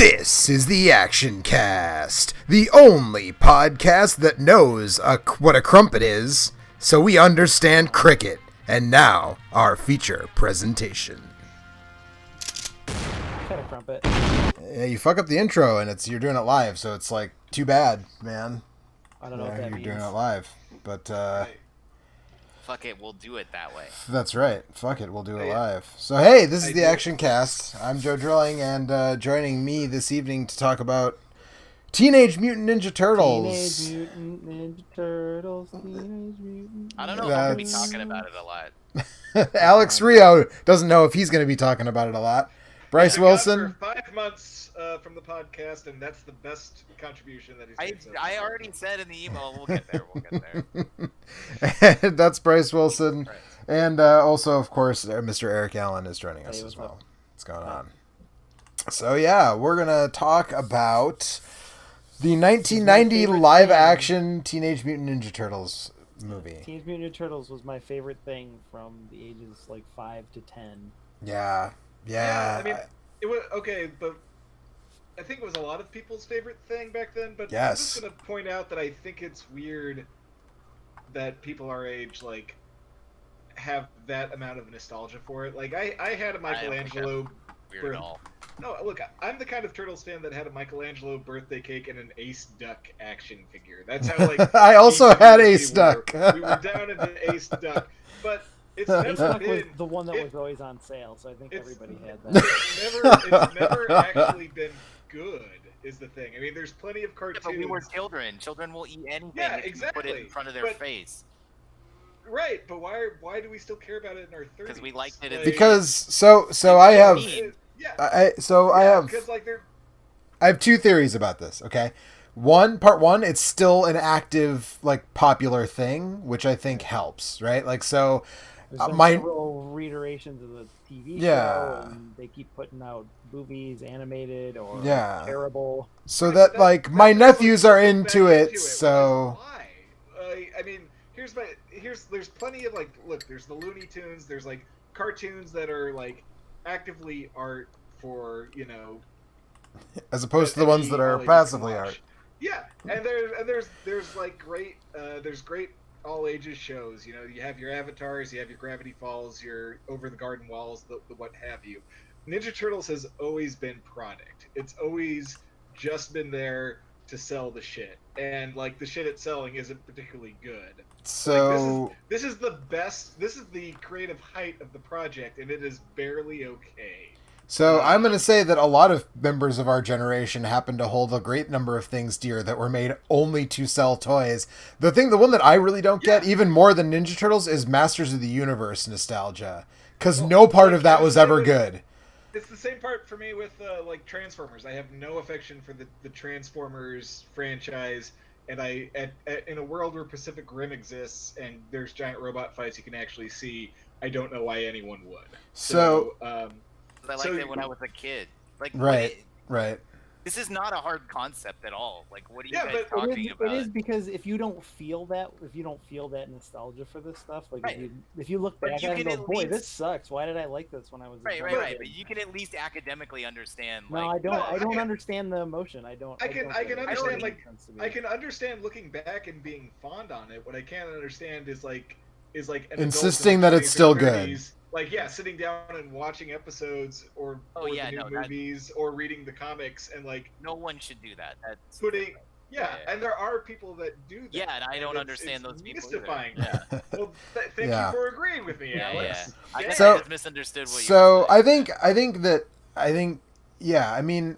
This is the Action Cast, the only podcast that knows what a crumpet is, so we understand cricket. And now, our feature presentation. Kind of crumpet. Yeah, you fuck up the intro, and you're doing it live, so it's like, too bad, man. I don't know what that means. You're doing it live, but fuck it, we'll do it that way. That's right. Fuck it, we'll do it live. So hey, this is the Action Cast. I'm Joe Drilling, and joining me this evening to talk about Teenage Mutant Ninja Turtles. Teenage Mutant Ninja Turtles. Teenage Mutant. I don't know if I'm gonna be talking about it a lot. Alex Rio doesn't know if he's going to be talking about it a lot. Bryce Wilson. For 5 months from the podcast, and that's the best contribution that he's made so I already said in the email, we'll get there. And that's Bryce Wilson. Right. And also, of course, Mr. Eric Allen is joining us as well. Up? What's going on? So, yeah, we're going to talk about the 1990 live-action Teenage Mutant Ninja Turtles movie. Teenage Mutant Ninja Turtles was my favorite thing from the ages 5 to 10. Yeah. I mean, it was okay, but I think it was a lot of people's favorite thing back then. But yes. I'm just gonna point out that I think it's weird that people our age have that amount of nostalgia for it. Like I had a Michelangelo. Weird at all. No, look, I'm the kind of Turtles fan that had a Michelangelo birthday cake and an Ace Duck action figure. That's how I also had Ace Duck. We were down into Ace Duck, but. It's never been, was the one that was always on sale, so I think everybody had that. It's never actually been good, is the thing. I mean, there's plenty of cartoons. Yeah, but we were children. Children will eat anything if you put it in front of their face. Right, but why do we still care about it in our 30s? Because we liked it. Because so I have I have two theories about this. Okay, part one, it's still an active popular thing, which I think helps, right? There's been several reiterations of the TV show, and they keep putting out movies, animated or terrible. So that my nephews are into it. So why? I mean, there's plenty of look. There's the Looney Tunes. There's cartoons that are actively art for as opposed to the ones that are passively art. Yeah, and there's great great all ages shows. You have your Avatars, you have your Gravity Falls, your Over the Garden Walls, the what have you. Ninja Turtles has always been product. It's always just been there to sell the shit, and the shit it's selling isn't particularly good. So this is the best. This is the creative height of the project, and it is barely okay. So I'm going to say that a lot of members of our generation happen to hold a great number of things dear that were made only to sell toys. The one that I really don't get, even more than Ninja Turtles, is Masters of the Universe nostalgia. Because no part of that was ever good. It's the same part for me with Transformers. I have no affection for the Transformers franchise. And in a world where Pacific Rim exists and there's giant robot fights you can actually see, I don't know why anyone would. So I liked it when I was a kid. Right. This is not a hard concept at all. What are you guys talking about? It is because if you don't feel that nostalgia for this stuff, if you look back at it and go, boy, this sucks. Why did I like this when I was a kid? Right. But you can at least academically understand. No, I don't. I don't understand the emotion. I can understand looking back and being fond on it. What I can't understand is an insisting that it's still good. Sitting down and watching episodes or the new movies or reading the comics and no one should do that. That's and there are people that do that. Yeah, and I don't understand those people. Mystifying. Yeah. Well, thank you for agreeing with me, Alex. I think I just misunderstood what you were saying.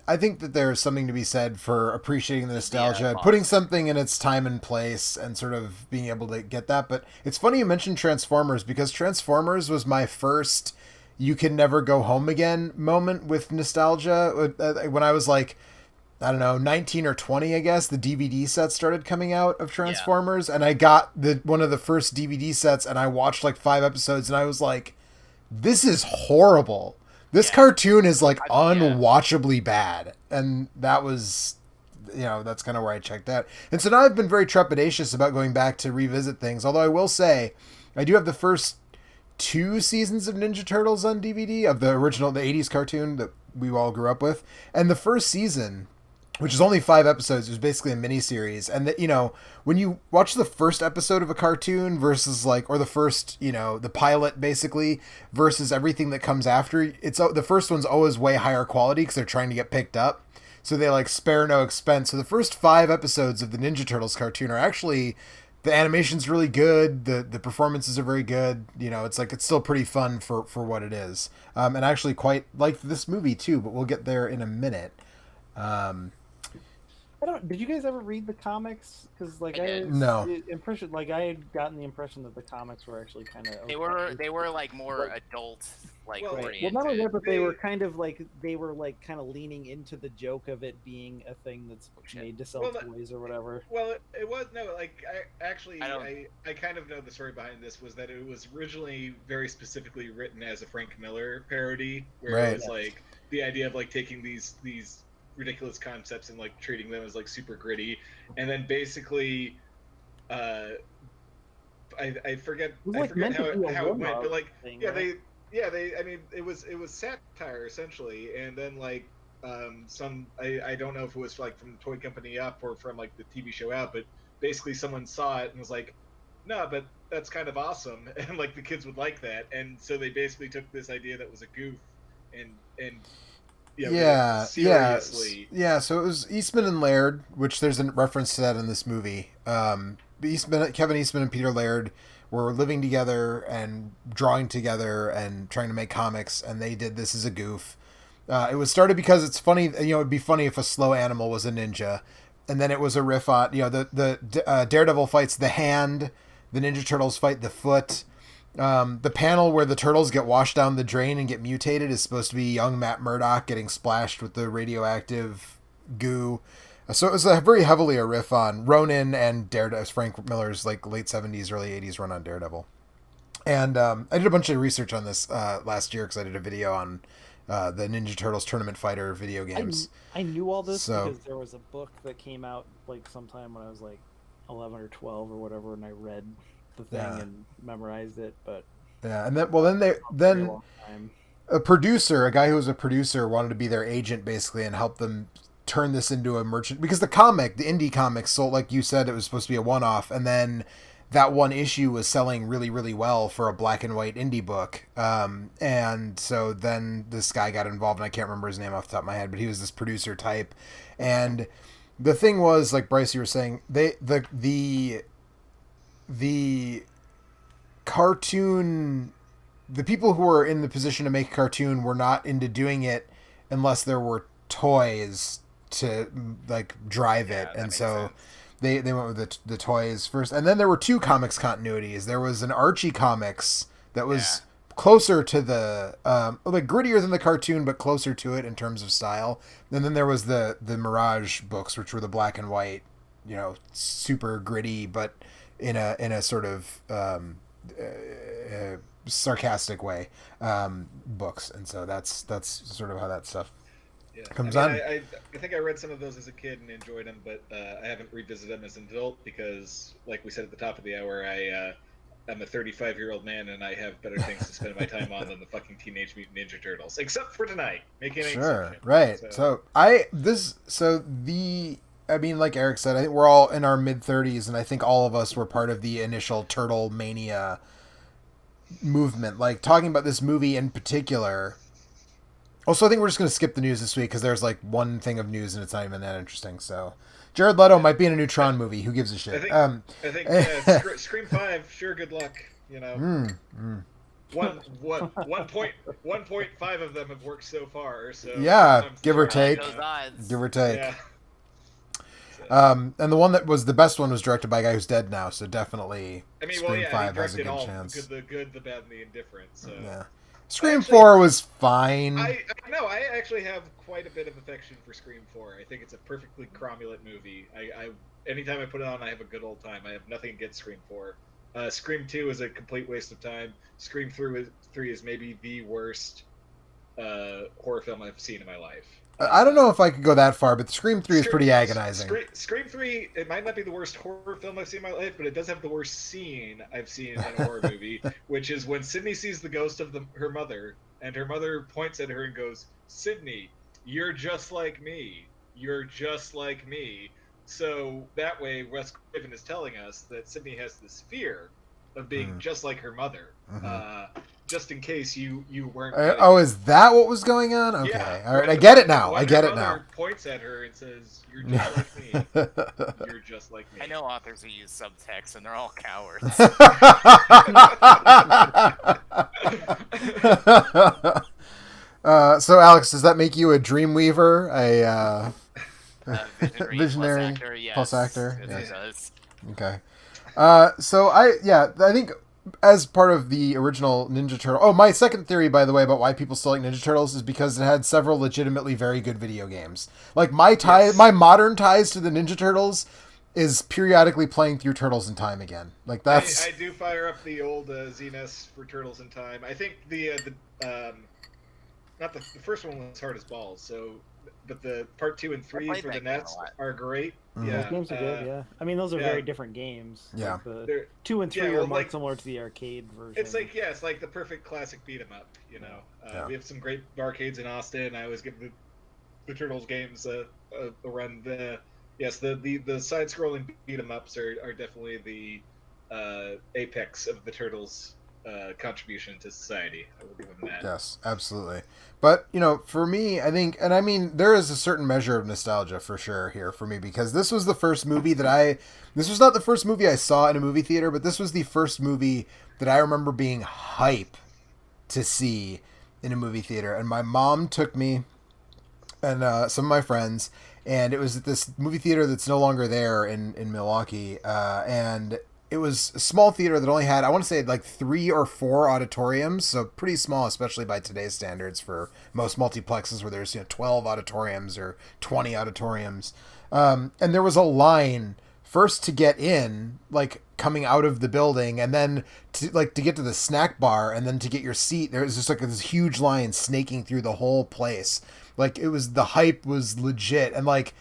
I think that there's something to be said for appreciating the nostalgia, putting something in its time and place, and sort of being able to get that. But it's funny you mentioned Transformers, because Transformers was my first "you can never go home again" moment with nostalgia. When I was 19 or 20, I guess, the DVD sets started coming out of Transformers, and I got one of the first DVD sets, and I watched 5 episodes, and I was like, this is horrible. This cartoon is unwatchably bad. And that was, that's kind of where I checked out. And so now I've been very trepidatious about going back to revisit things. Although I will say, I do have the first 2 seasons of Ninja Turtles on DVD, of the original, the 80s cartoon, we all grew up with. And the first season, which is only 5 episodes, was basically a miniseries. And that, you know, when you watch the first episode of a cartoon versus like, or the first, you know, the pilot basically versus everything that comes after, it's the first one's always way higher quality because they're trying to get picked up. So they like spare no expense. So the first 5 episodes of the Ninja Turtles cartoon are actually, the animation's really good. The performances are very good. You know, it's like, it's still pretty fun for what it is. And I actually quite like this movie too, but we'll get there in a minute. Did you guys ever read the comics? Because like I had gotten the impression that the comics were actually kind of they were like more adult, like oriented. Well, not only that, but they were kind of leaning into the joke of it being a thing that's made to sell toys or whatever. Well, it was I kind of know the story behind this was that it was originally very specifically written as a Frank Miller parody, where it was like the idea of like taking these ridiculous concepts and like treating them as like super gritty, and then basically I forget how it went, but like it was satire essentially, and then like I don't know if it was like from the toy company up or from like the TV show out, but basically someone saw it and was like, no, but that's kind of awesome, and like the kids would like that, and so they basically took this idea that was a goof and seriously. So it was Eastman and Laird, which there's a reference to that in this movie. Kevin Eastman and Peter Laird were living together and drawing together and trying to make comics, and they did this as a goof. It was started because it's funny, you know, it'd be funny if a slow animal was a ninja, and then it was a riff on, you know, the Daredevil fights the hand, the Ninja Turtles fight the foot. The panel where the turtles get washed down the drain and get mutated is supposed to be young Matt Murdock getting splashed with the radioactive goo. So it was very heavily a riff on Ronin and Daredevil, Frank Miller's like late 70s, early 80s run on Daredevil. And I did a bunch of research on this last year because I did a video on the Ninja Turtles Tournament Fighter video games. I knew all this because there was a book that came out like sometime when I was like 11 or 12 or whatever, and I read the thing and memorized it. But and then a guy who was a producer wanted to be their agent basically and help them turn this into a merchant, because the indie comic sold, like you said, it was supposed to be a one-off, and then that one issue was selling really, really well for a black and white indie book. And so then this guy got involved, and I can't remember his name off the top of my head, but he was this producer type. And the thing was, like Bryce, you were saying, the cartoon, the people who were in the position to make a cartoon were not into doing it unless there were toys to like drive it. And so they went with the toys first. And then there were 2 comics continuities. There was an Archie comics that was closer to the like grittier than the cartoon, but closer to it in terms of style. And then there was the Mirage books, which were the black and white, you know, super gritty, but in a sort of sarcastic way, books. And so that's sort of how that stuff comes on. I think I read some of those as a kid and enjoyed them, but I haven't revisited them as an adult because, like we said at the top of the hour, I'm a 35-year-old man and I have better things to spend my time on than the fucking Teenage Mutant Ninja Turtles, except for tonight. Making an exception. Right. So I mean, like Eric said, I think we're all in our mid-30s, and I think all of us were part of the initial Turtle Mania movement. Like, talking about this movie in particular. Also, I think we're just going to skip the news this week because there's like one thing of news and it's not even that interesting. So, Jared Leto might be in a new Tron movie. Who gives a shit? I think Scream 5, sure, good luck. You know, 1.5 of them have worked so far. So give or take. Yeah. And the one that was the best one was directed by a guy who's dead now, so definitely Scream 5 has a good chance. The good, the bad, and the indifferent. So. Yeah. Scream 4 was fine. I actually have quite a bit of affection for Scream 4. I think it's a perfectly cromulent movie. Anytime I put it on, I have a good old time. I have nothing against Scream 4. Scream 2 is a complete waste of time. Scream 3 is maybe the worst horror film I've seen in my life. I don't know if I could go that far, but Scream 3 is pretty agonizing. Scream 3, it might not be the worst horror film I've seen in my life, but it does have the worst scene I've seen in a horror movie, which is when Sydney sees the ghost of her mother and her mother points at her and goes, "Sydney, you're just like me. You're just like me." So that way, Wes Craven is telling us that Sydney has this fear of being just like her mother. Just in case you weren't. Is that what was going on? Okay, yeah, all right, I get it now. When I get her it now. mother points at her and says, "You're just like me. You're just like me." I know authors who use subtext, and they're all cowards. So, Alex, does that make you a dreamweaver, a visionary plus actor? Yes, it does. Okay. So I think as part of the original Ninja Turtle. Oh, my second theory, by the way, about why people still like Ninja Turtles is because it had several legitimately very good video games. Like my modern ties to the Ninja Turtles is periodically playing through Turtles in Time again. Like that's. I do fire up the old ZNES for Turtles in Time. I think the first one was hard as balls. So, but the part 2 and 3 for the NES are great. Mm-hmm. Yeah, those games are good. Yeah, I mean those are very different games. Yeah, like the 2 and 3 are more similar to the arcade version. It's like the perfect classic beat 'em up. You know, we have some great arcades in Austin. I always give the Turtles games a run. The side-scrolling beat 'em ups are definitely the apex of the Turtles' contribution to society. I will give them that. Yes, absolutely. But, for me, I think, and I mean, there is a certain measure of nostalgia for sure here for me, because this was the first movie this was not the first movie I saw in a movie theater, but this was the first movie that I remember being hype to see in a movie theater. And my mom took me and some of my friends, and it was at this movie theater that's no longer there in Milwaukee, and it was a small theater that only had, I want to say, like 3 or 4 auditoriums, so pretty small, especially by today's standards for most multiplexes where there's 12 auditoriums or 20 auditoriums. And there was a line first to get in, like coming out of the building, and then to get to the snack bar, and then to get your seat. There was just like this huge line snaking through the whole place. Like the hype was legit, and like.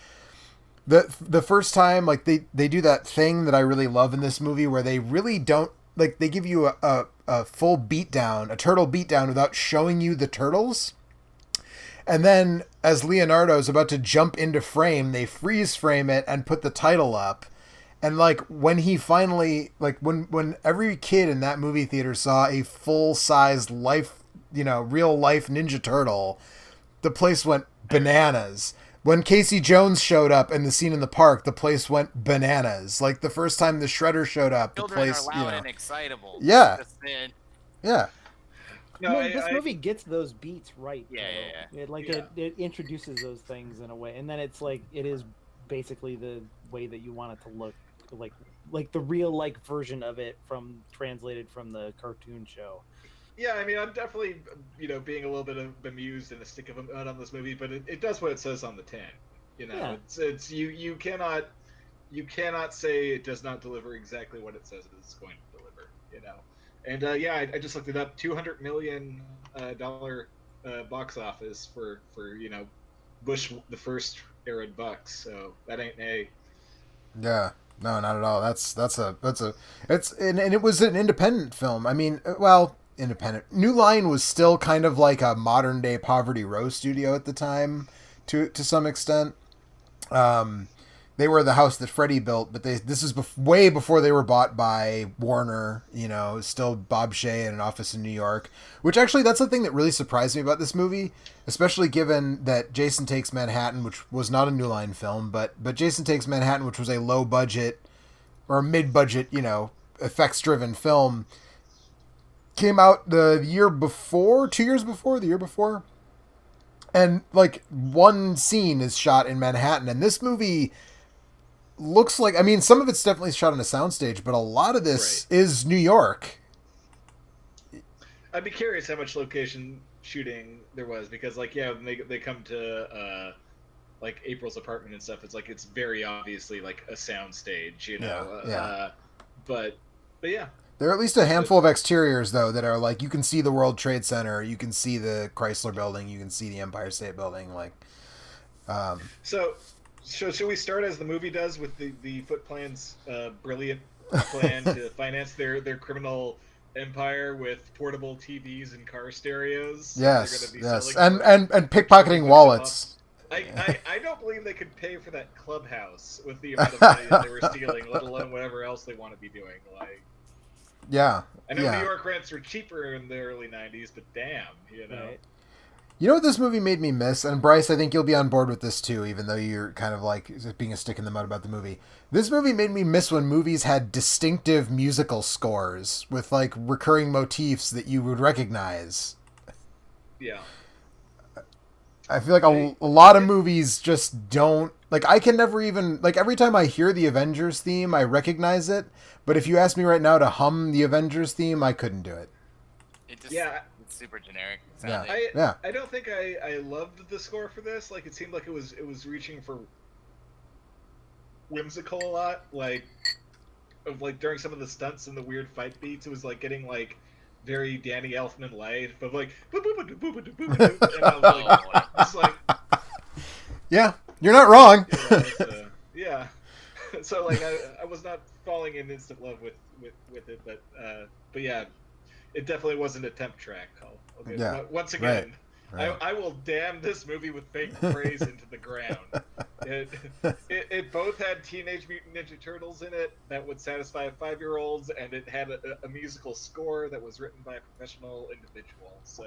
The first time, like, they do that thing that I really love in this movie where they really don't, like, they give you a full beatdown, a turtle beatdown without showing you the turtles. And then as Leonardo's about to jump into frame, they freeze frame it and put the title up. And like when he finally, like when every kid in that movie theater saw a full-size life, real life Ninja Turtle, the place went bananas. When Casey Jones showed up in the scene in the park, the place went bananas. Like the first time the Shredder showed up, the place, are loud and excitable. Yeah. Yeah. No, this movie gets those beats right. Yeah. It introduces those things in a way, and then it's like it is basically the way that you want it to look, like the real version of it translated from the cartoon show. Yeah, I mean, I'm definitely, being a little bit bemused and a stick of a mud on this movie, but it does what it says on the tin. It's you cannot say it does not deliver exactly what it says it's going to deliver. And I just looked it up. $200 million box office for Bush the first era bucks. So that ain't a. Yeah. No, not at all. And it was an independent film. I mean, well. Independent. New Line was still kind of like a modern day Poverty Row studio at the time, to some extent. They were the house that Freddie built, but this is way before they were bought by Warner. Still Bob Shea in an office in New York. Which actually, that's the thing that really surprised me about this movie, especially given that Jason Takes Manhattan, which was not a New Line film, but Jason Takes Manhattan, which was a low budget or mid budget, effects driven film. Came out the year before, the year before. And, like, one scene is shot in Manhattan. And this movie looks like, I mean, some of it's definitely shot on a soundstage, but a lot of this is New York. I'd be curious how much location shooting there was, because, like, when they come to, like, April's apartment and stuff, it's very obviously, like, a soundstage, but yeah. There are at least a handful of exteriors, though, that are like, you can see the World Trade Center, you can see the Chrysler Building, you can see the Empire State Building, So should we start as the movie does with the Foot Plan's brilliant plan to finance their criminal empire with portable TVs and car stereos. Yes, be yes, selling and pickpocketing wallets. I don't believe they could pay for that clubhouse with the amount of money that they were stealing, let alone whatever else they want to be doing. Like, yeah, I know New York rents were cheaper in the early '90s, but damn, you know. Right. You know what this movie made me miss? And Bryce, I think you'll be on board with this too, even though you're kind of like being a stick in the mud about the movie. This movie made me miss when movies had distinctive musical scores with like recurring motifs that you would recognize. Yeah. I feel like a lot of movies just don't, like, I can never even, like, every time I hear the Avengers theme, I recognize it. But if you ask me right now to hum the Avengers theme, I couldn't do it. It's super generic sounding. I don't think I loved the score for this. Like, it seemed like it was reaching for whimsical a lot. Like during some of the stunts and the weird fight beats, it was like getting like very Danny Elfman light, but like, and I was like, yeah, you're not wrong. Yeah. So like, I was not falling in instant love with it, but yeah, it definitely wasn't a temp track. Once again, right. I will damn this movie with fake praise into the ground. It both had Teenage Mutant Ninja Turtles in it that would satisfy 5-year-olds, and it had a musical score that was written by a professional individual. So,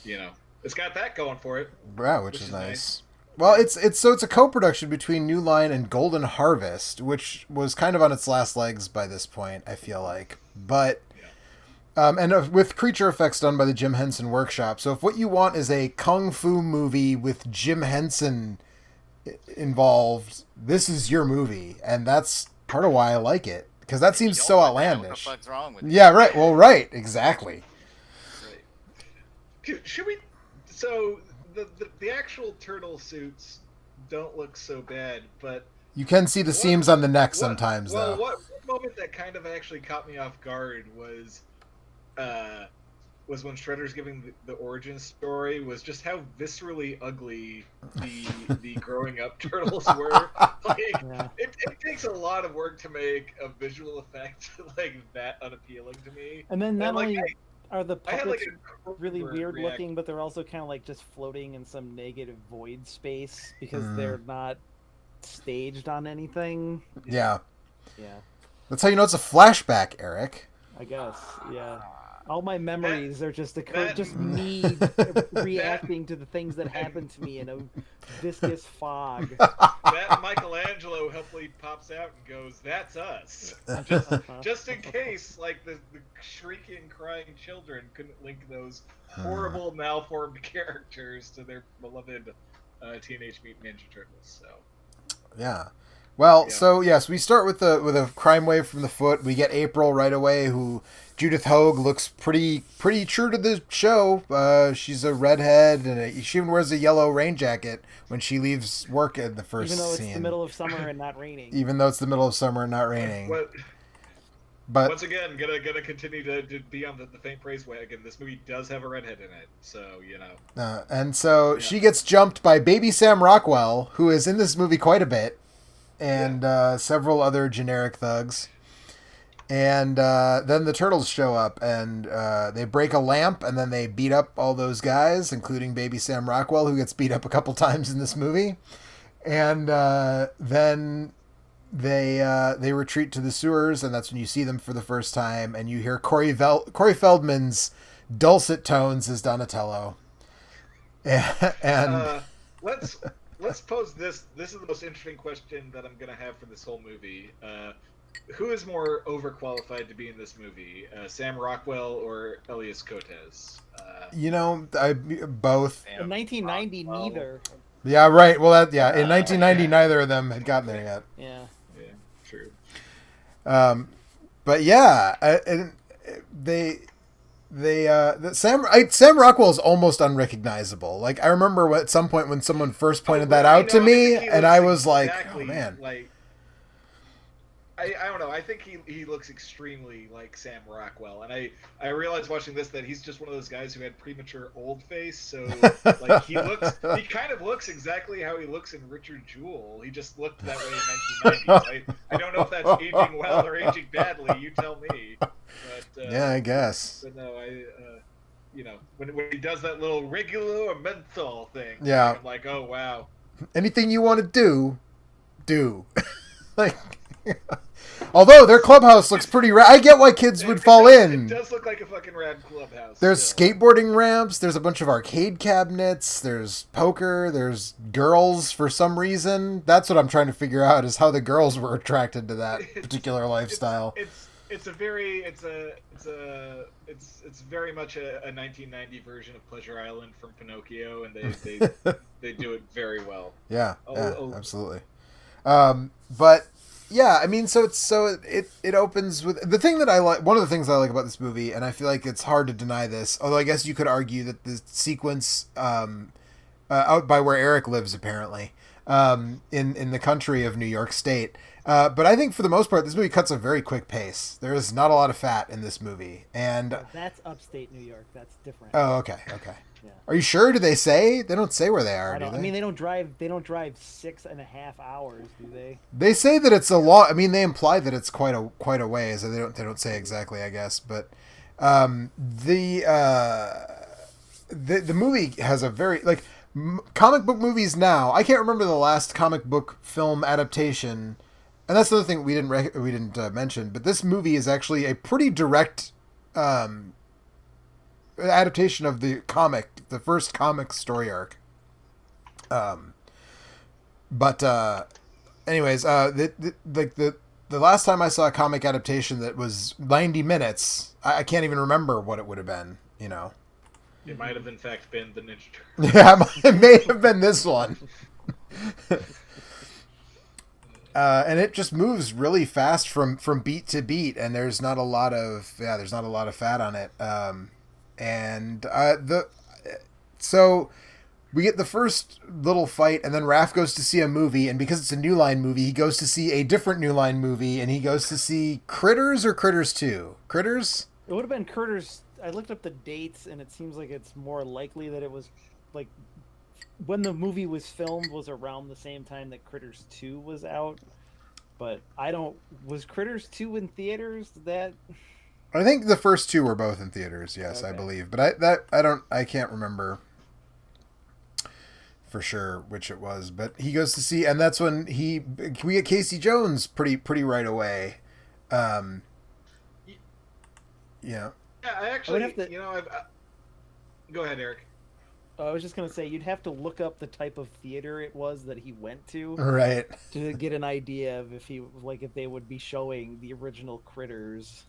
you know, it's got that going for it. Wow, which is nice. Well, it's a co-production between New Line and Golden Harvest, which was kind of on its last legs by this point, I feel like. But with creature effects done by the Jim Henson Workshop. So if what you want is a kung fu movie with Jim Henson involved, this is your movie, and that's part of why I like it, because that seems so outlandish. What the fuck's wrong with you? Yeah, right. Well, right, exactly. Right. Should we? So the actual turtle suits don't look so bad, but you can see the seams on the neck sometimes, though. What moment that kind of actually caught me off guard was when Shredder's giving the origin story, was just how viscerally ugly the growing up turtles were. Like, it takes a lot of work to make a visual effect like that unappealing to me. And then not only are the puppets really weird looking, but they're also kind of like just floating in some negative void space because they're not staged on anything. Yeah. Yeah. That's how you know it's a flashback, Eric. I guess, yeah. All my memories are just me reacting to the things that happened to me in a viscous fog. That Michelangelo helpfully pops out and goes, "That's us." Just in case, like the shrieking, crying children couldn't link those horrible, malformed characters to their beloved Teenage Mutant Ninja Turtles. So. Yeah. Well, so yes, we start with a crime wave from the foot. We get April right away, who Judith Hoag looks pretty true to the show. She's a redhead, and she even wears a yellow rain jacket when she leaves work in the first scene. Even though it's the middle of summer and not raining. Even though it's the middle of summer and not raining. But once again, gonna continue to be on the faint praise wagon. This movie does have a redhead in it, so you know. And so she gets jumped by Baby Sam Rockwell, who is in this movie quite a bit. And several other generic thugs. And then the turtles show up, and they break a lamp, and then they beat up all those guys, including Baby Sam Rockwell, who gets beat up a couple times in this movie. And then they retreat to the sewers, and that's when you see them for the first time, and you hear Corey Feldman's dulcet tones as Donatello. And Let's pose this. This is the most interesting question that I'm going to have for this whole movie. Who is more overqualified to be in this movie, Sam Rockwell or Elias Cotes? Both. In 1990, neither. Yeah, right. Well, in 1990, neither of them had gotten there yet. Yeah. Yeah, true. But yeah, Sam Rockwell is almost unrecognizable. Like, I remember at some point when someone first pointed that out to me, and I was exactly like, "Oh man!" Like, I don't know. I think he looks extremely like Sam Rockwell, and I realized watching this that he's just one of those guys who had premature old face. So like he kind of looks exactly how he looks in Richard Jewell. He just looked that way in 1990s. I don't know if that's aging well or aging badly. You tell me. Yeah, I guess. But no, when he does that little regular or menthol thing, Yeah. I'm like, oh wow. Anything you want to do. Like, although their clubhouse looks pretty rad. I get why kids would fall in. It does look like a fucking rad clubhouse. There's skateboarding ramps. There's a bunch of arcade cabinets. There's poker. There's girls for some reason. That's what I'm trying to figure out is how the girls were attracted to that particular lifestyle. It's very much a 1990 version of Pleasure Island from Pinocchio, and they do it very well. Yeah, absolutely. But yeah, I mean, so it opens with the thing that I like. One of the things I like about this movie, and I feel like it's hard to deny this, although I guess you could argue that the sequence out by where Eric lives, apparently, in the country of New York State. But I think for the most part, this movie cuts a very quick pace. There is not a lot of fat in this movie, and that's upstate New York. That's different. Oh, okay. Yeah. Are you sure? Do they say? They don't say where they are, do they? I mean, they don't drive 6.5 hours, do they? They say that it's a long. I mean, they imply that it's quite a ways. So they don't say exactly, I guess. But the movie has a very comic book movies now. I can't remember the last comic book film adaptation, and that's the other thing we didn't mention. But this movie is actually a pretty direct adaptation of the first comic story arc. Anyways, the last time I saw a comic adaptation that was 90 minutes, I can't even remember what it would have been. It might have in fact been the Ninja Turtles. Yeah, it may have been this one. And it just moves really fast from beat to beat, and there's not a lot of fat on it. So we get the first little fight, and then Raph goes to see a movie, and because it's a New Line movie, he goes to see a different New Line movie, and he goes to see Critters or Critters 2? Critters? It would have been Critters. I looked up the dates, and it seems like it's more likely that it was like when the movie was filmed was around the same time that Critters 2 was out. But was Critters 2 in theaters? I think the first two were both in theaters, yes, okay. I believe. But I can't remember for sure which it was. But he goes to see, and that's when we get Casey Jones pretty right away. Yeah. Yeah, I actually, go ahead, Eric. I was just going to say, you'd have to look up the type of theater it was that he went to. Right. To get an idea of if they would be showing the original Critters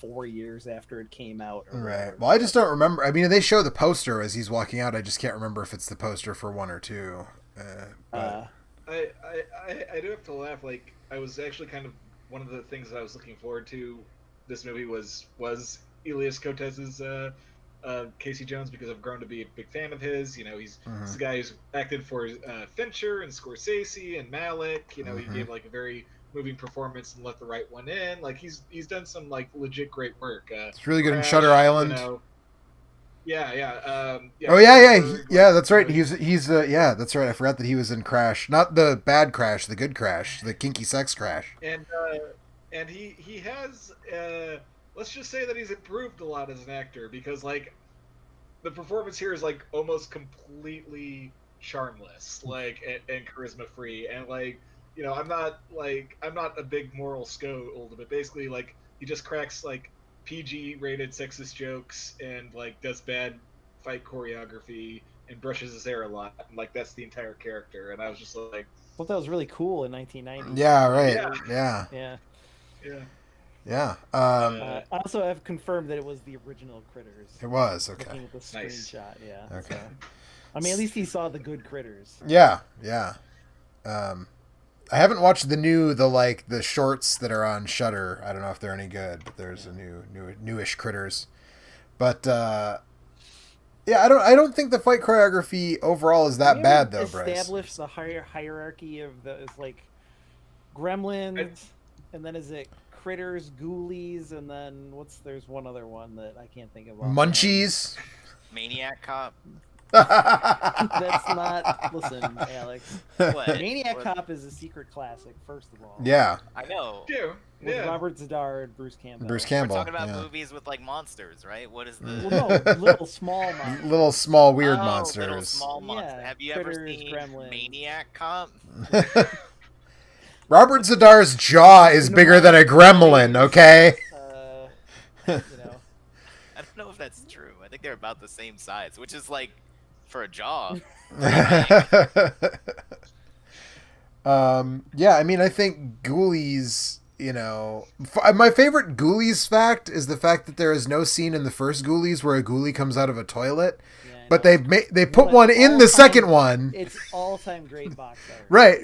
4 years after it came out. Right. Well, I just don't remember. I mean, they show the poster as he's walking out. I just can't remember if it's the poster for 1 or 2. I do have to laugh. I was actually kind of one of the things that I was looking forward to this movie was Elias Kotes's Casey Jones, because I've grown to be a big fan of his. He's the guy who's acted for Fincher and Scorsese and Malick. He gave a very moving performance and Let the Right One In. He's done some legit great work. It's really good in Shutter Island. Yeah. Oh yeah. That's right. He's that's right. I forgot that he was in Crash, not the bad Crash, the good Crash, the kinky sex Crash. And he has let's just say that he's improved a lot as an actor, because the performance here is almost completely charmless, and charisma free, and I'm not a big moral scold, but basically he just cracks PG rated sexist jokes and does bad fight choreography and brushes his hair a lot, and that's the entire character. And I was just I thought that was really cool in 1990. Yeah, right. Yeah. I also have confirmed that it was the original Critters. It was, okay. Looking at the screenshot, yeah. Okay. So, at least he saw the good Critters. Yeah. I haven't watched the shorts that are on Shudder. I don't know if they're any good, but there's a newish Critters. But I don't think the fight choreography overall is that bad though, Bryce. Establish the hierarchy of Gremlins, and then is it Critters, Ghoulies, and then there's one other one that I can't think of. Munchies. Maniac Cop. That's not. Listen, Alex. What? Maniac Cop is a secret classic, first of all. Yeah. I know. Yeah. With Robert Zadar and Bruce Campbell. Bruce Campbell. We're talking about movies with like monsters, right? What is the? Well, no, little small monsters. Little small weird monsters. Little small monsters. Yeah, Have you Critters, ever seen Gremlins. Maniac Cop? Robert Zadar's jaw is bigger than a gremlin. Okay. You know. I don't know if that's true. I think they're about the same size, which is like for a jaw. Yeah, I mean, I think Ghoulies, you know, my favorite Ghoulies fact is the fact that there is no scene in the first Ghoulies where a Ghoulie comes out of a toilet. But they put one in the second one. It's all-time great box art. Right,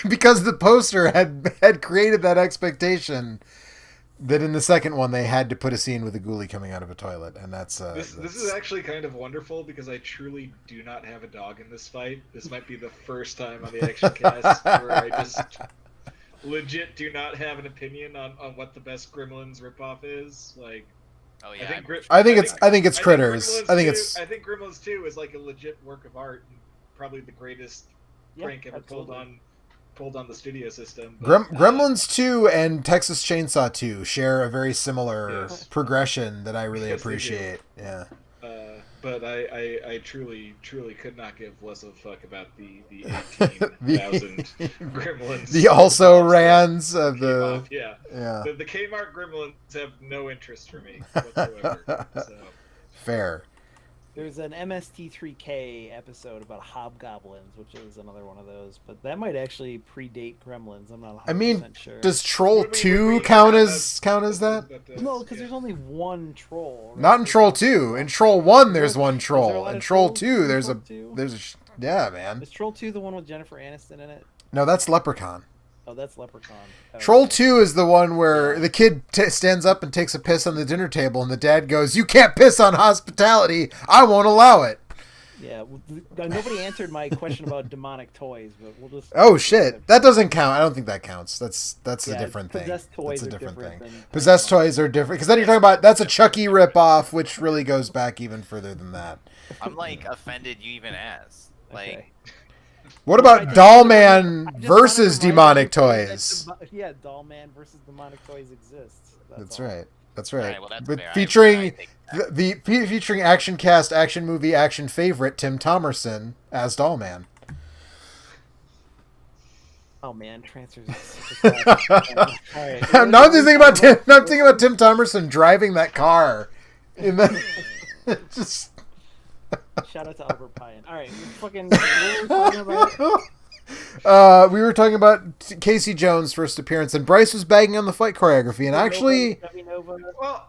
because the poster had created that expectation that in the second one they had to put a scene with a ghoulie coming out of a toilet, and this is actually kind of wonderful because I truly do not have a dog in this fight. This might be the first time on the Action Cast where I just legit do not have an opinion on what the best Gremlins ripoff is. Like. Oh yeah, I think it's Critters. I think Gremlins 2 is like a legit work of art and probably the greatest prank ever pulled on the studio system. But, Gremlins 2 and Texas Chainsaw 2 share a very similar progression that I really appreciate. Yeah. But I truly could not give less of a fuck about the 18,000 Gremlins. The also rans of the... Yeah. The Kmart Gremlins have no interest for me whatsoever. So. Fair. There's an MST3K episode about hobgoblins, which is another one of those, but that might actually predate Gremlins. I'm not 100% sure. Does Troll 2 count as that? No, because there's only one troll. Right? Not in Troll 2. In Troll 1, there's one troll. In Troll 2, there's a yeah, man. Is Troll 2 the one with Jennifer Aniston in it? No, that's Leprechaun. Oh, that's Leprechaun. Troll 2 is the one where the kid stands up and takes a piss on the dinner table, and the dad goes, "You can't piss on hospitality. I won't allow it." Yeah, nobody answered my question about demonic toys, but we'll just... Oh, shit. That doesn't count. I don't think that counts. That's a different thing. Possessed toys that's a are different thing. Than Possessed toys are different. Because then you're talking about, that's a Chucky ripoff, which really goes back even further than that. I'm, like, offended you even asked. Like... Okay. What about Doll Man versus demonic toys? Yeah, Doll Man versus demonic toys exists. That's right. That's right. Well, that's With fair. featuring featuring Action Cast, Action Movie, Action Favorite Tim Thomerson as Doll Man. Oh man, Trancers is such a classic. Right. Now I'm thinking about Tim Thomerson driving that car in the just. Shout out to Albert Pine. All right, what were we talking about? We were talking about Casey Jones' first appearance, and Bryce was bagging on the fight choreography, and actually... Well,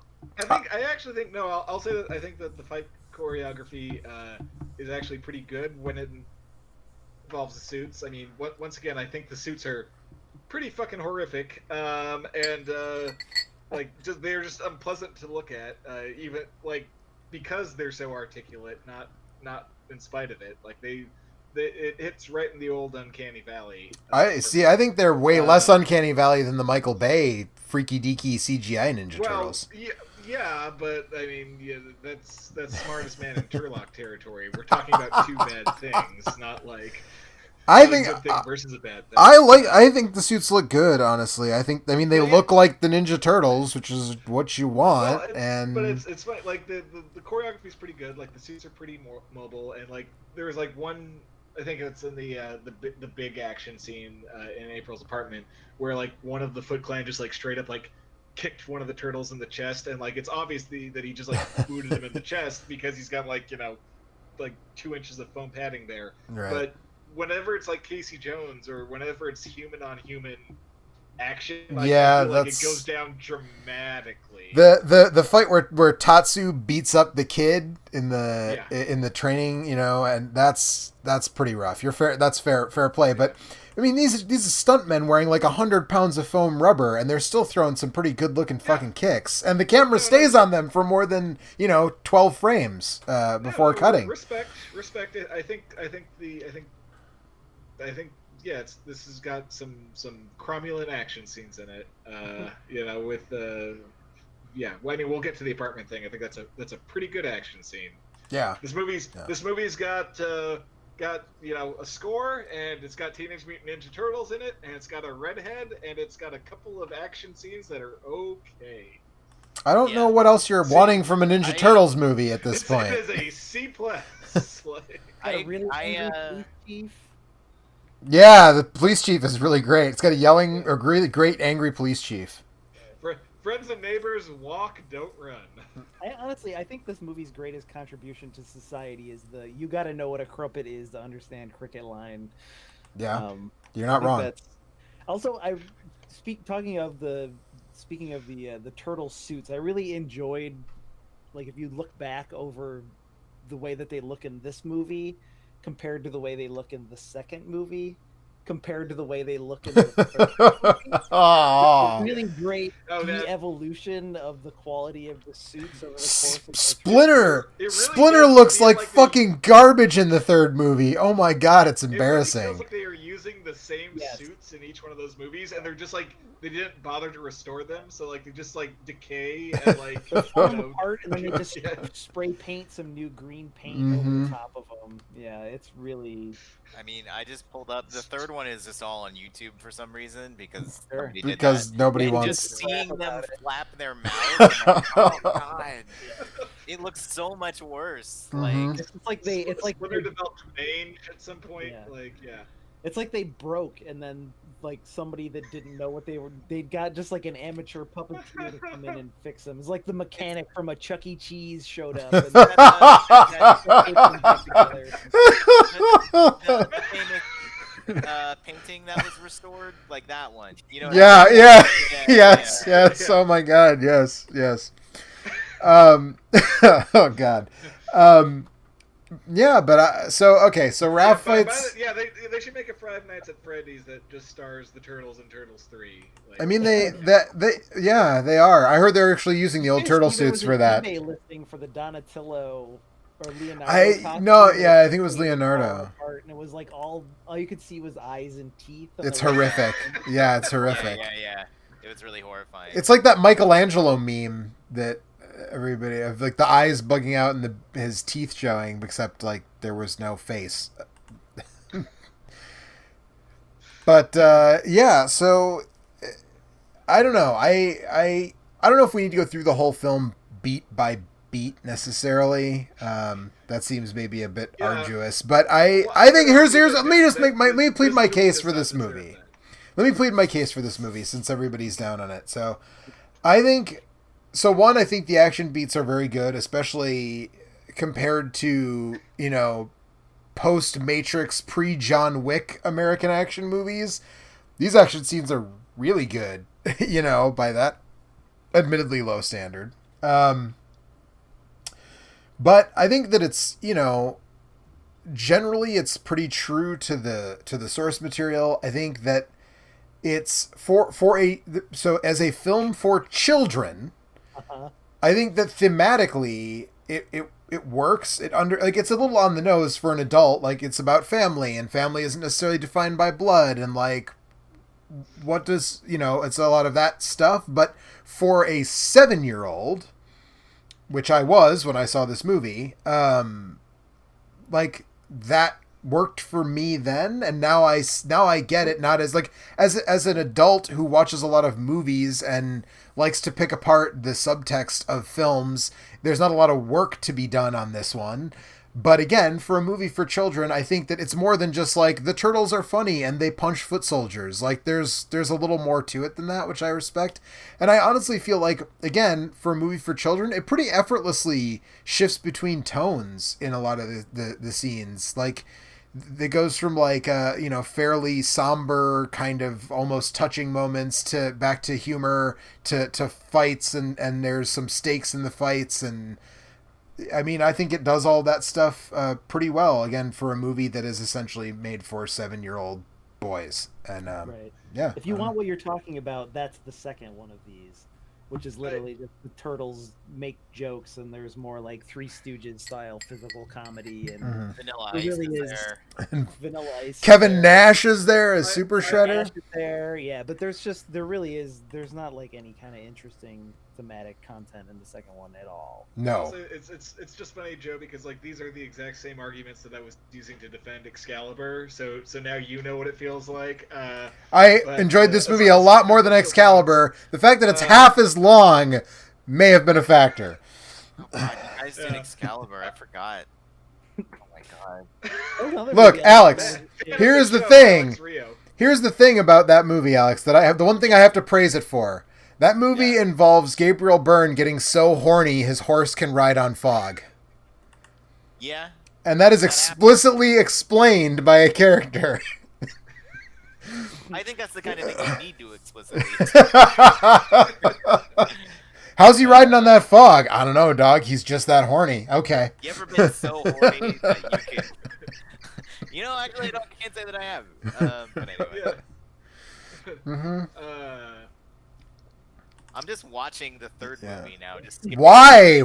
I actually think, no, I'll say that I think that the fight choreography is actually pretty good when it involves the suits. I mean, once again, I think the suits are pretty fucking horrific, and they're just unpleasant to look at, even, like, because they're so articulate, not in spite of it. Like it hits right in the old uncanny valley. I think they're way less uncanny valley than the Michael Bay freaky deaky CGI Ninja Turtles. Yeah, but I mean, that's smartest man in Turlock territory. We're talking about two bad things, not like I think a good thing versus a bad thing. I think the suits look good, honestly. They look like the Ninja Turtles, which is what you want. But it's funny, like the choreography is pretty good. Like the suits are pretty mobile, and like there was like one, I think it's in the big action scene in April's apartment where like one of the Foot Clan just like straight up like kicked one of the turtles in the chest, and like it's obvious that he just like booted him in the chest because he's got like like 2 inches of foam padding there. Right. But whenever it's like Casey Jones or whenever it's human on human action, like, I feel like it goes down dramatically. The fight where Tatsu beats up the kid in the training, and that's pretty rough. That's fair play, but I mean these stuntmen wearing like 100 pounds of foam rubber, and they're still throwing some pretty good looking fucking kicks, and the camera stays on them for more than 12 frames before cutting. Respect. I think this has got some cromulent action scenes in it. With well, I mean, we'll get to the apartment thing. I think that's a pretty good action scene. Yeah. This movie's got got a score, and it's got Teenage Mutant Ninja Turtles in it, and it's got a redhead, and it's got a couple of action scenes that are okay. I don't know what else you're wanting from a Ninja Turtles movie at this point. It is a C+. Got a really angry police chief. Yeah, the police chief is really great. It's got a really great angry police chief. Friends and neighbors, walk, don't run. I think this movie's greatest contribution to society is you got to know what a crumpet is to understand cricket line. Yeah, you're not wrong. Also, speaking of the turtle suits, I really enjoyed, like, if you look back over the way that they look in this movie compared to the way they look in the second movie, compared to the way they look in the third movie. Really great de-evolution of the quality of the suits over the course of the Splinter! Splinter looks like fucking garbage in the third movie. Oh my god, it's embarrassing. It feels like they are using the same suits in each one of those movies, and they're just like, they didn't bother to restore them, so like they just like decay and like apart, and then they just spray paint some new green paint over the top of them. Yeah, it's really. I mean, I just pulled up the third one is just all on YouTube for some reason because nobody wants. Just seeing them flap their mouths, like, oh god, it looks so much worse. Like it's like they developed mange at some point. It's like they broke, and then like somebody that didn't know what they got just like an amateur puppeteer to come in and fix them. It's like the mechanic from a Chuck E. Cheese showed up. And the famous painting that was restored, like that one. You know? Yes. Oh my god, yes. Oh god. Yeah, but so Ralph fights. They should make a Five Nights at Freddy's that just stars the Turtles and Turtles 3. Like, I mean, they are. I heard they're actually using the old turtle suits for that. eBay listing for the Donatello or Leonardo. I think it was Leonardo. And it was like all you could see was eyes and teeth. It's horrific. Yeah, it's horrific. Yeah. It was really horrifying. It's like that Michelangelo meme that everybody of like the eyes bugging out and his teeth showing, except like there was no face. But so I don't know. I don't know if we need to go through the whole film beat by beat necessarily. That seems maybe a bit arduous, but I think here's let me plead my case for this movie. Let me plead my case for this movie since everybody's down on it. So I think the action beats are very good, especially compared to, post-Matrix, pre-John Wick American action movies. These action scenes are really good, by that admittedly low standard. But I think that it's, generally it's pretty true to the source material. I think that it's so as a film for children, I think that thematically it works. It's a little on the nose for an adult. Like, it's about family, and family isn't necessarily defined by blood, and like what does it's a lot of that stuff. But for a 7-year-old, which I was when I saw this movie, like that worked for me then, and now I get it. Not as like as an adult who watches a lot of movies and likes to pick apart the subtext of films. There's not a lot of work to be done on this one. But again, for a movie for children, I think that it's more than just like the turtles are funny and they punch foot soldiers. Like there's a little more to it than that, which I respect. And I honestly feel like, again, for a movie for children, it pretty effortlessly shifts between tones in a lot of the scenes. Like, it goes from like fairly somber kind of almost touching moments to back to humor to fights, and there's some stakes in the fights, and I mean, I think it does all that stuff pretty well, again, for a movie that is essentially made for 7-year-old boys. And right. Yeah, if you want what you're talking about, that's the second one of these. which is literally just the turtles make jokes, and there's more like Three Stooges style physical comedy, and Vanilla it Ice really is is there. Vanilla Ice. Kevin Nash is there as Super Shredder. Nash is there, yeah, but there's not like any kind of interesting thematic content in the second one at all. No. Also, it's just funny, Joe, because like these are the exact same arguments that I was using to defend Excalibur. So now you know what it feels like. I enjoyed this movie a lot more than Excalibur. The fact that it's half as long may have been a factor. Oh, God, you guys did Excalibur. I forgot. Oh my God. Look, Alex, here's the thing. Here's the thing about that movie, Alex, that I have the one thing I have to praise it for. That movie involves Gabriel Byrne getting so horny his horse can ride on fog. Yeah. And that is explicitly explained by a character. I think that's the kind of thing you need to explicitly. How's he riding on that fog? I don't know, dog. He's just that horny. Okay. You ever been so horny that you can... You know, actually, I can't say that I have. But anyway. Mm-hmm. I'm just watching the third movie now. Why?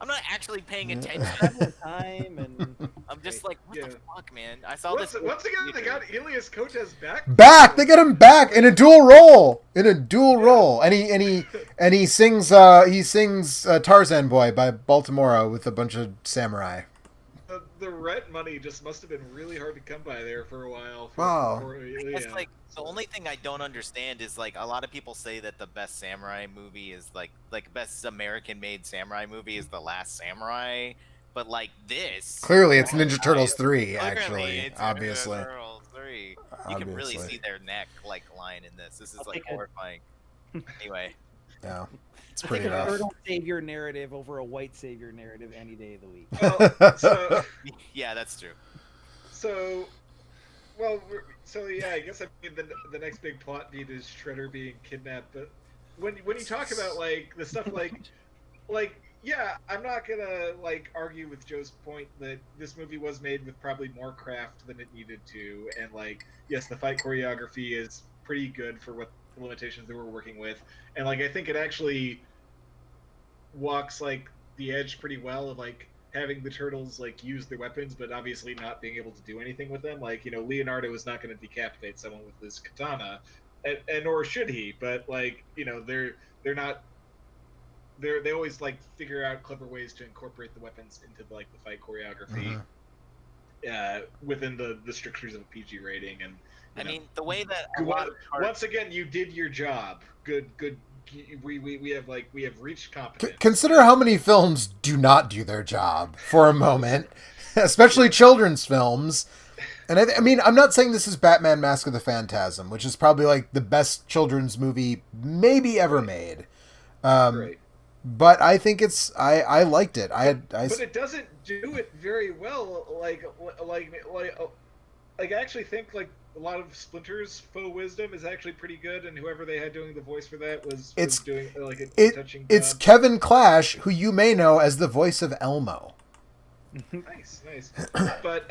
I'm not actually paying attention. Time and I'm just like, what the fuck, man? I saw this. Once again, they got Elias Koteas back. They get him back in a dual role. And he sings Tarzan Boy by Baltimore with a bunch of samurai. The rent money just must have been really hard to come by there for a while. It's like the only thing I don't understand is like a lot of people say that the best samurai movie is like best American-made samurai movie is The Last Samurai, but like this clearly it's Ninja Turtles 3 actually, it's obviously. Ninja Turtles 3. You can really see their neck like line in this. This is like horrifying. Anyway. Yeah. It's pretty rough. rough. A turtle savior narrative over a white savior narrative any day of the week. Well, yeah, that's true. So yeah, I guess I mean the next big plot beat is Shredder being kidnapped. But when you talk about like the stuff like yeah, I'm not gonna like argue with Joe's point that this movie was made with probably more craft than it needed to, and like yes, the fight choreography is pretty good for what the limitations they were working with, and like I think it actually walks like the edge pretty well of like having the turtles like use their weapons, but obviously not being able to do anything with them. Like, you know, Leonardo is not going to decapitate someone with his katana, and nor should he. But like, you know, they always like figure out clever ways to incorporate the weapons into like the fight choreography within the strictures of a PG rating. And I mean, the way that once again, you did your job. Good. We have reached competence. Consider how many films do not do their job for a moment, especially children's films. And I mean, I'm not saying this is Batman: Mask of the Phantasm, which is probably like the best children's movie maybe ever made. Right. But I think I liked it. But it doesn't do it very well. Like I actually think like a lot of Splinter's faux wisdom is actually pretty good, and whoever they had doing the voice for that was doing like a touching job. It's Kevin Clash, who you may know as the voice of Elmo. Nice. But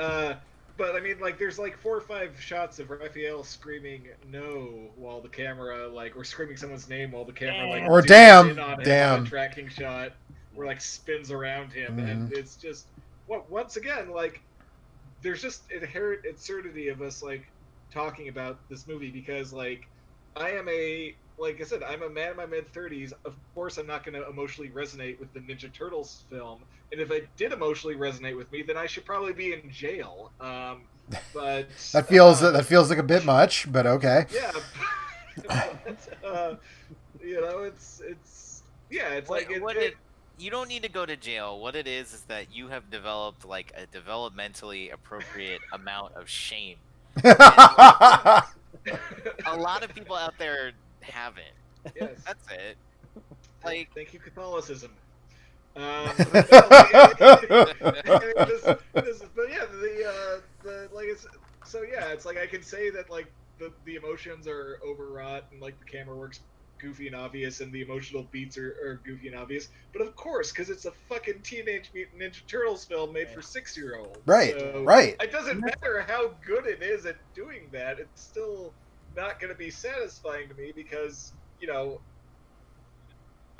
I mean, like, there's like 4 or 5 shots of Raphael screaming "no" while the camera or screaming someone's name while the camera or damn on a tracking shot where like spins around him, and it's just once again like there's just inherent absurdity of us like talking about this movie because like I'm a man in my mid-30s. Of course, I'm not going to emotionally resonate with the Ninja Turtles film, and if it did emotionally resonate with me, then I should probably be in jail. But that feels like a bit much, but okay. Yeah, you know, it's you don't need to go to jail. What it is that you have developed like a developmentally appropriate amount of shame. A lot of people out there haven't. Yes. That's it. Like, thank you, Catholicism. It's like I can say that like the emotions are overwrought and like the camera works goofy and obvious and the emotional beats are goofy and obvious, but of course, because it's a fucking Teenage Mutant Ninja Turtles film made for 6-year-olds. Right. It doesn't matter how good it is at doing that, it's still not going to be satisfying to me because, you know,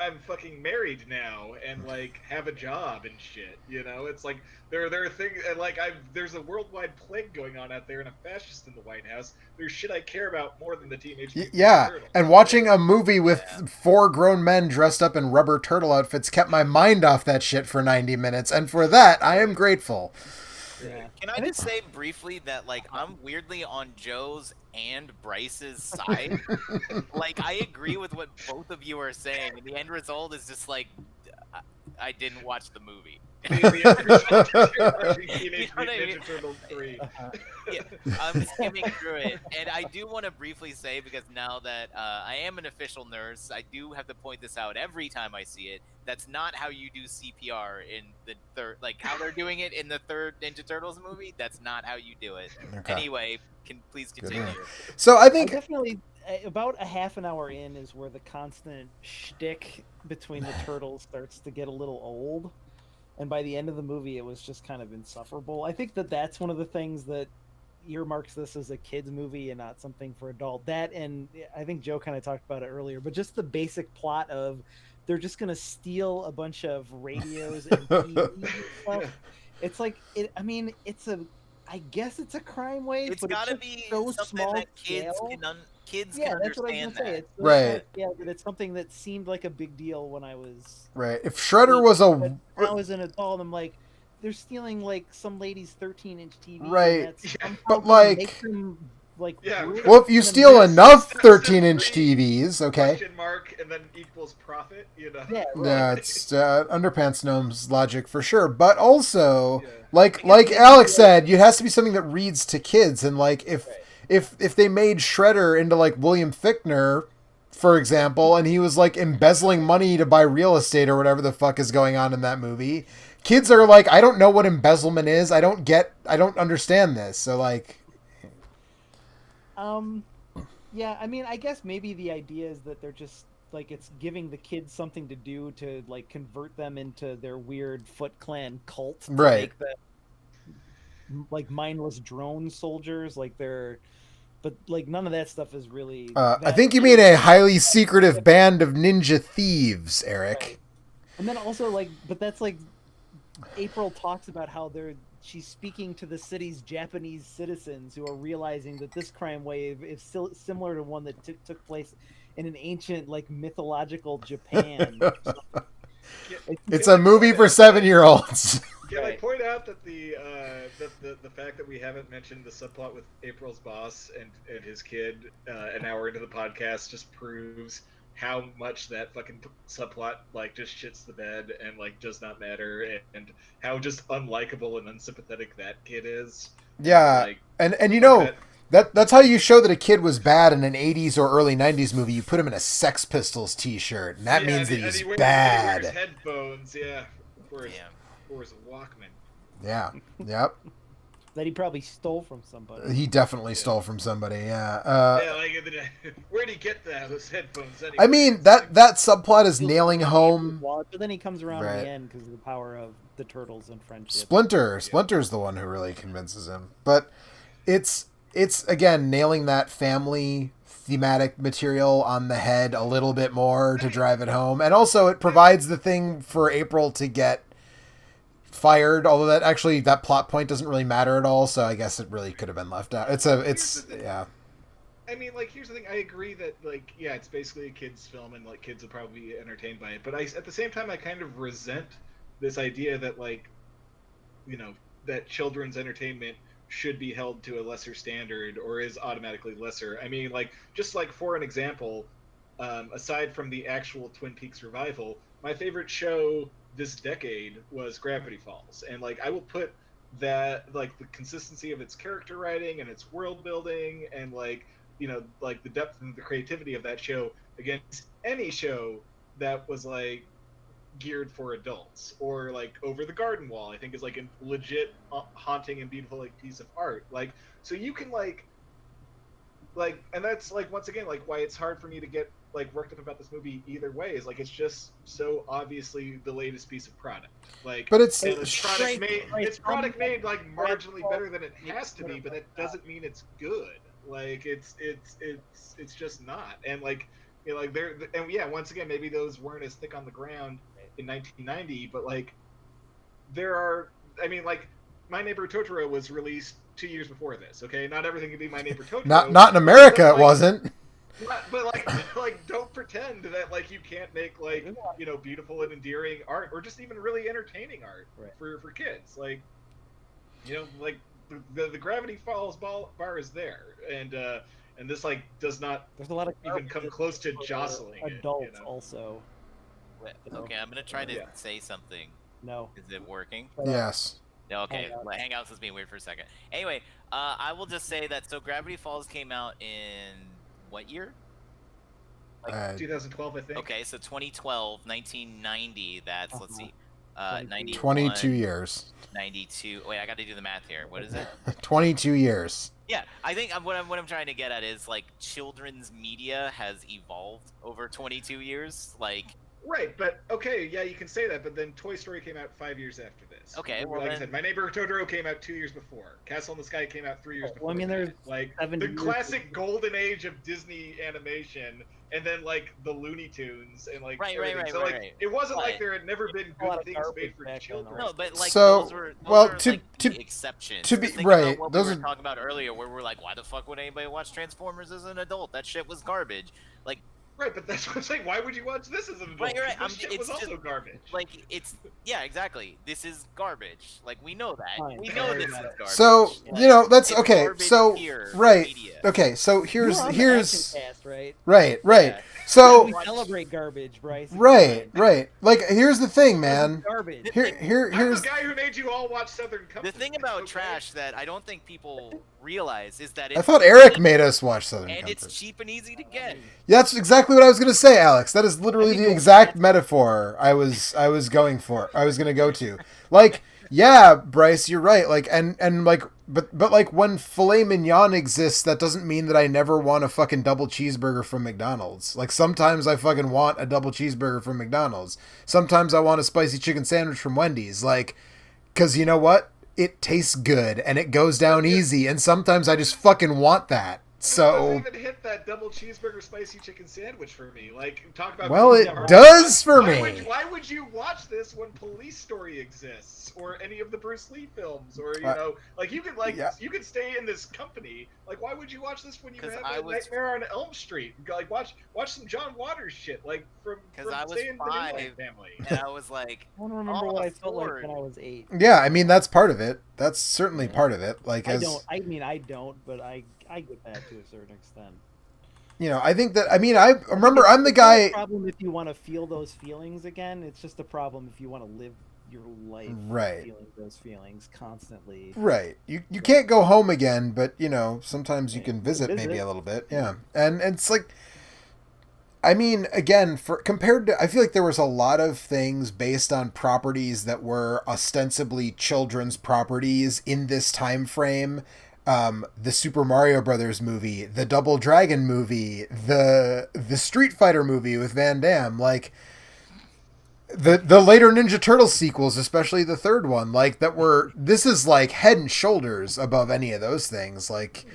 I'm fucking married now and like have a job and shit. You know, it's like there are things and like there's a worldwide plague going on out there and a fascist in the White House. There's shit I care about more than the Teenage Mutant Ninja Yeah, Turtles. and watching a movie with 4 grown men dressed up in rubber turtle outfits kept my mind off that shit for 90 minutes, and for that, I am grateful. Yeah. Can I just say briefly that like I'm weirdly on Joe's and Bryce's side? Like I agree with what both of you are saying, and the end result is just like I didn't watch the movie. The Teenage You know what I Mutant mean? Ninja Turtles 3. Yeah, I'm skimming through it, and I do want to briefly say, because now that I am an official nurse, I do have to point this out every time I see it. That's not how you do CPR in the third, like how they're doing it in the third Ninja Turtles movie. That's not how you do it. Okay. Anyway, please continue. So I I think definitely about a half an hour in is where the constant shtick between the turtles starts to get a little old, and by the end of the movie, it was just kind of insufferable. I think that that's one of the things that earmarks this as a kids movie and not something for adult. That, and I think Joe kind of talked about it earlier, but just the basic plot of they're just gonna steal a bunch of radios and TVs and stuff. It's like I mean, I guess it's a crime wave, It's but got to it's be just so something small that kids scale. kids Yeah, can that's what I was understand gonna say. that. It's so Right. small scale that it's something that seemed like a big deal when I was right. If Shredder was but a now as an adult, I'm like, they're stealing like some lady's 13-inch TV. Right. And that's somehow But, gonna like- make them, like, Yeah. ruin well, if you them. steal Yes. enough Yes. 13-inch TVs, okay. Question mark and then equals profit. You know. Yeah, right. Yeah, it's underpants gnomes logic for sure, but also Yeah. like Alex said, it has to be something that reads to kids, and like if they made Shredder into like William Fichtner, for example, and he was like embezzling money to buy real estate or whatever the fuck is going on in that movie, kids are like, I don't know what embezzlement is. I don't understand this. So like, Yeah, I mean, I guess maybe the idea is that they're just like it's giving the kids something to do to like convert them into their weird Foot Clan cult, to Right. make them like mindless drone soldiers, like they're, but like none of that stuff is really. I think you mean a highly secretive band of ninja thieves, Eric. Right. And then also like, but that's like, April talks about how she's speaking to the city's Japanese citizens who are realizing that this crime wave is still similar to one that took place in an ancient like mythological Japan. It's a movie for 7-year-olds. Can I point out that the fact that we haven't mentioned the subplot with April's boss and his kid an hour into the podcast just proves how much that fucking subplot like just shits the bed and like does not matter, and how just unlikable and unsympathetic that kid is. Yeah, Like, and you know that's how you show that a kid was bad in an 80s or early 90s movie. You put him in a Sex Pistols t-shirt, and that means that he's he wears bad. headphones, yeah, or his Walkman. Yeah, yep. That he probably stole from somebody. He definitely stole from somebody. Yeah. Yeah, like where'd he get those headphones anyway? I mean that subplot is nailing home. But then he comes around Right. in the end because of the power of the turtles and friendship. Splinter's the one who really convinces him. But it's again nailing that family thematic material on the head a little bit more to drive it home, and also it provides the thing for April to get fired, although that plot point doesn't really matter at all, so I guess it really could have been left out. Yeah. I mean, like, here's the thing. I agree that, like, yeah, it's basically a kid's film, and like kids will probably be entertained by it. But at the same time, I kind of resent this idea that, like, you know, that children's entertainment should be held to a lesser standard or is automatically lesser. I mean, like, just like for an example, aside from the actual Twin Peaks revival, my favorite show this decade was Gravity Falls, and like I will put that, like, the consistency of its character writing and its world building and like, you know, like the depth and the creativity of that show against any show that was like geared for adults, or like Over the Garden Wall, I think is like a legit haunting and beautiful like piece of art. Like, so you can like, and that's like once again like why it's hard for me to get like worked up about this movie either way, is like it's just so obviously the latest piece of product. Like, But it's product made like marginally better than it has to be, but that doesn't mean it's good. Like it's just not. And like You know, like they're and yeah, once again, maybe those weren't as thick on the ground in 1990, but like there are. I mean, like My Neighbor Totoro was released 2 years before this. Okay, not everything can be My Neighbor Totoro. Not in America, it wasn't. But like, don't pretend that like you can't make like beautiful and endearing art, or just even really entertaining art for kids. Like, like the Gravity Falls bar is there, and this like does not. There's a lot of even come close to jostling adults also. Okay, I'm gonna try to say something. No. Is it working? Yes. Okay, Hangouts is being weird for a second. Anyway, I will just say that Gravity Falls came out in what year? 2012, I think. Okay, so 2012, 1990. That's let's see, 91, 22 years. 92. Wait, I got to do the math here. What is it? 22 years. Yeah, I think what I'm trying to get at is like children's media has evolved over 22 years. Like. Right, but okay, yeah, you can say that, but then Toy Story came out 5 years after this. Okay, well, like I said, My Neighbor Totoro came out 2 years before. Castle in the Sky came out 3 years before. Well, I mean, there's like the classic golden age of Disney animation, and then like the Looney Tunes and like everything. So like it wasn't like there had never been good things made for children. No, but like so those were to like the exceptions. To be right, what those we were talking about earlier, where we're like, why the fuck would anybody watch Transformers as an adult? That shit was garbage. Like. Right, but that's what I'm saying. Why would you watch this as an adult? Right, you're right. This shit was also garbage. Like, yeah, exactly. This is garbage. Like, we know that. We know this is garbage. So, like, that's okay. So, right. Media. Okay, so here's cast, right? Right. Yeah. So we celebrate garbage, Bryce. Right. Like, here's the thing, man. Garbage. Here's the guy who made you all watch Southern Comfort. The thing about trash that I don't think people realize is that I thought Eric made us watch Southern Comfort. And it's cheap and easy to get. Yeah, that's exactly what I was going to say, Alex. That is literally the exact metaphor I was going for. I was going to go to. Like, yeah, Bryce, you're right. Like, and like, but like when filet mignon exists, that doesn't mean that I never want a fucking double cheeseburger from McDonald's. Like, sometimes I fucking want a double cheeseburger from McDonald's. Sometimes I want a spicy chicken sandwich from Wendy's. Like, because you know what? It tastes good and it goes down easy. And sometimes I just fucking want that. So it doesn't even hit that double cheeseburger spicy chicken sandwich for me. Like, talk about. Well, it does for me. Why would you watch this when Police Story exists, or any of the Bruce Lee films, or like you could stay in this company. Like, why would you watch this when you have a Nightmare on Elm Street? Like, watch some John Waters shit, like from I was 5 family. And I was like, I don't remember what I felt like when I was 8. Yeah, I mean that's part of it. That's certainly part of it. Like, I don't, but I get that to a certain extent. I think that. I mean, I remember I'm the guy. It's a problem if you want to feel those feelings again. It's just a problem if you want to live your life feeling those feelings constantly. Right. You can't go home again, but sometimes you can visit maybe a little bit. Yeah. And it's like, I mean, again, compared to, I feel like there was a lot of things based on properties that were ostensibly children's properties in this time frame. The Super Mario Brothers movie, the Double Dragon movie, the Street Fighter movie with Van Damme, like the later Ninja Turtles sequels, especially the third one, like this is like head and shoulders above any of those things. Like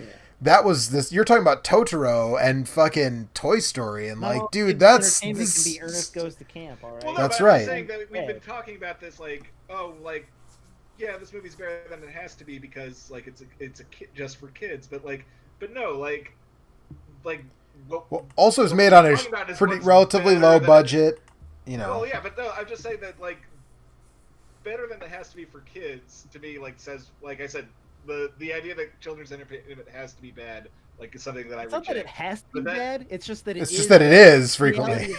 that was this. You're talking about Totoro and fucking Toy Story, and like, dude, that's entertainment can be Ernest Goes to Camp. All right, well, no, that's but right. I'm saying that we've been talking about this, like, yeah, this movie's better than it has to be because like it's a kid just for kids, but no, like. Well, also it's made on a pretty relatively low budget, Well, yeah, but no, I'm just saying that like better than it has to be for kids to me, like says, like I said, the idea that children's entertainment has to be bad, like is something that I reject. It's not that it has to be bad. It's just that it is frequently.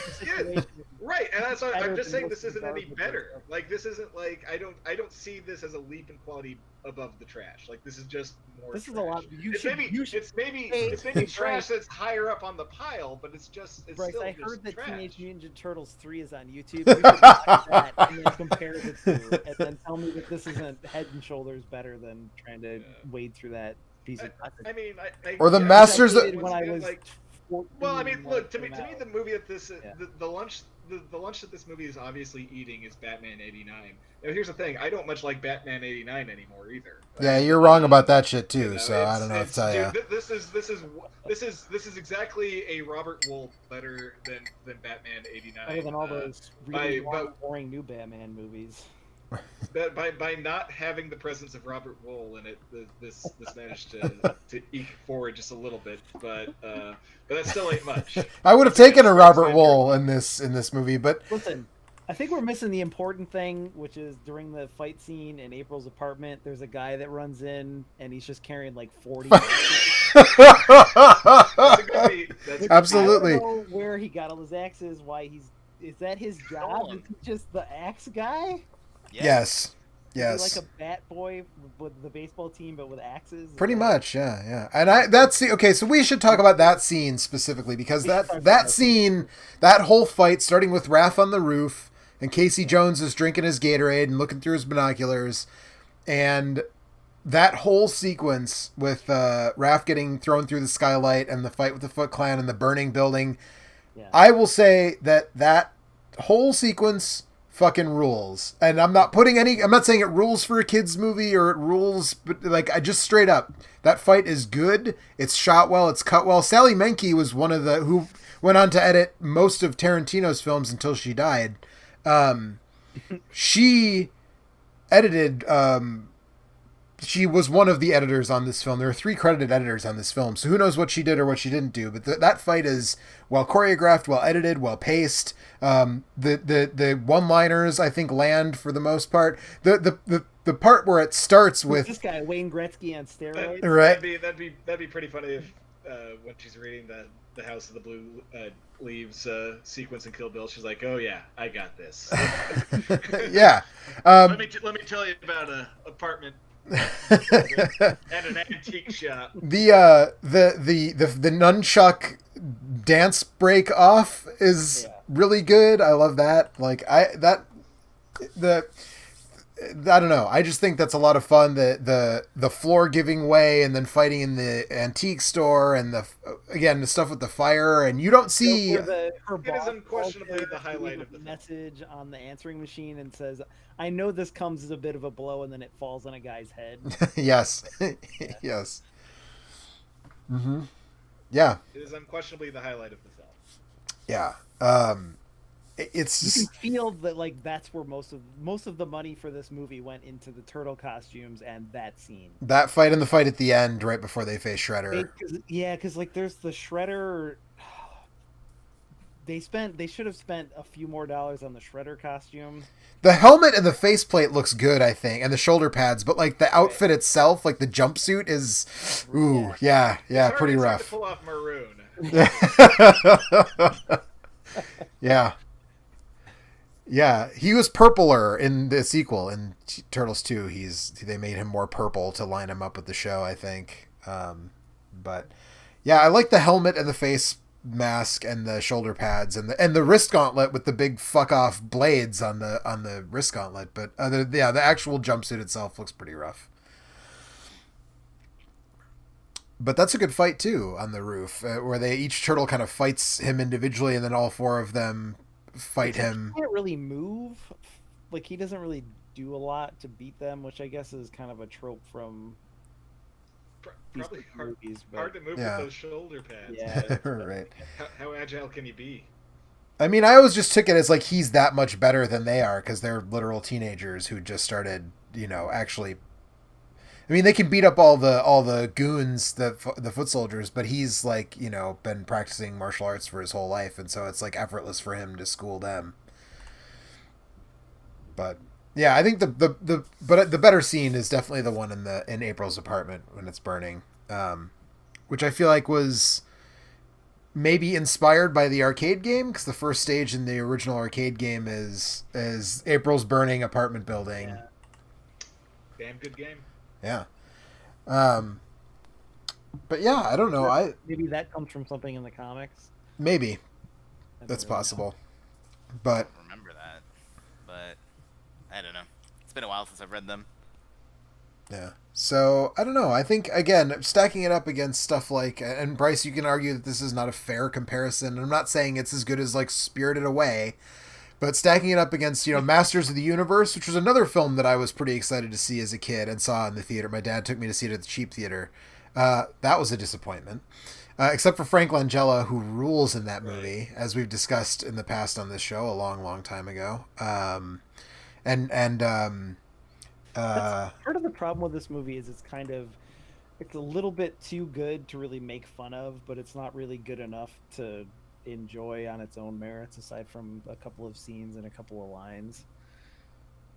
Right, and that's what I'm just saying. This isn't any better. Like this isn't like I don't see this as a leap in quality above the trash. Like this is just more. This trash. is a lot. It's maybe trash that's higher up on the pile, but it's Bryce, still I just heard that trash. Teenage Mutant Ninja Turtles 3 is on YouTube. You should watch that and then compare the two, and then tell me that this isn't head and shoulders better than trying to wade through that piece of. I mean, or the Masters when I was. Well, I mean, look to me, the movie that the lunch that this movie is obviously eating is Batman '89. Now, here's the thing: I don't much like Batman '89 anymore either. Yeah, you're wrong about that shit too. You know, So I don't know what to tell you. dude, this is exactly a Robert Wool better than Batman '89. Better than all those really long, boring new Batman movies. By not having the presence of Robert Wool in it, this managed to eke forward just a little bit, but that still ain't much. I would have taken a Robert Wool in this movie, but listen, I think we're missing the important thing, which is during the fight scene in April's apartment, there's a guy that runs in and he's just carrying like 40. That's a good beat. Absolutely. I don't know where he got all his axes. Why is that his job? Is he just the axe guy? Yes. Is he like a bat boy with the baseball team, but with axes? Pretty much, yeah. And that's okay. So we should talk about that scene specifically because that scene, that whole fight, starting with Raph on the roof and Casey Jones is drinking his Gatorade and looking through his binoculars, and that whole sequence with Raph getting thrown through the skylight and the fight with the Foot Clan and the burning building. Yeah. I will say that whole sequence fucking rules. And I'm not saying it rules for a kid's movie or it rules, but like I just straight up, that fight is good. It's shot well. It's cut well. Sally Menke was one of who went on to edit most of Tarantino's films until she died. She edited, she was one of the editors on this film. There are 3 credited editors on this film, so who knows what she did or what she didn't do. But that fight is well choreographed, well edited, well paced. The one-liners I think land for the most part. The part where it starts with this guy Wayne Gretzky on steroids. Right. That'd be pretty funny if when she's reading the House of the Blue Leaves sequence in Kill Bill, she's like, "Oh yeah, I got this." Yeah. Let me tell you about an apartment. And an antique shop. The nunchuck dance break off is really good. I love that. Like I don't know. I just think that's a lot of fun. The floor giving way and then fighting in the antique store and the stuff with the fire and you don't see. It is unquestionably the highlight of the message on the answering machine and says, "I know this comes as a bit of a blow," and then it falls on a guy's head. Yes, yes. Mm-hmm. Yeah. It is unquestionably the highlight of the film. Yeah. It's you can feel that like that's where most of the money for this movie went into the turtle costumes and that scene. That fight and the fight at the end right before they face Shredder. Because like there's the Shredder. They should have spent a few more dollars on the Shredder costume. The helmet and the faceplate looks good, I think, and the shoulder pads, but like the outfit itself, like the jumpsuit is, pretty rough. To pull off maroon. Yeah. Yeah, he was purpler in the sequel in Turtles 2. They made him more purple to line him up with the show, I think. But yeah, I like the helmet and the face mask and the shoulder pads and the wrist gauntlet with the big fuck off blades on the wrist gauntlet. But the actual jumpsuit itself looks pretty rough. But that's a good fight too on the roof, where each turtle kind of fights him individually, and then all 4 of them fight him. He can't really move. Like he doesn't really do a lot to beat them, which I guess is kind of a trope from probably movies. Hard to move with those shoulder pads. Yeah, right. How agile can you be? I mean, I always just took it as like he's that much better than they are because they're literal teenagers who just started, actually. I mean, they can beat up all the goons, the foot soldiers, but he's like, been practicing martial arts for his whole life, and so it's like effortless for him to school them. But yeah, I think the better scene is definitely the one in April's apartment when it's burning, which I feel like was maybe inspired by the arcade game because the first stage in the original arcade game is April's burning apartment building. Yeah. Damn good game. Yeah. But yeah, I don't know. Maybe that comes from something in the comics. Maybe. That's possible. But I don't remember that. But I don't know. It's been a while since I've read them. Yeah. So I don't know. I think again, stacking it up against stuff like, and Bryce, you can argue that this is not a fair comparison. I'm not saying it's as good as like Spirited Away, but stacking it up against Masters of the Universe, which was another film that I was pretty excited to see as a kid and saw in the theater. My dad took me to see it at the cheap theater. That was a disappointment. Except for Frank Langella, who rules in that movie, as we've discussed in the past on this show a long, long time ago. And Part of the problem with this movie is it's a little bit too good to really make fun of, but it's not really good enough to enjoy on its own merits, aside from a couple of scenes and a couple of lines.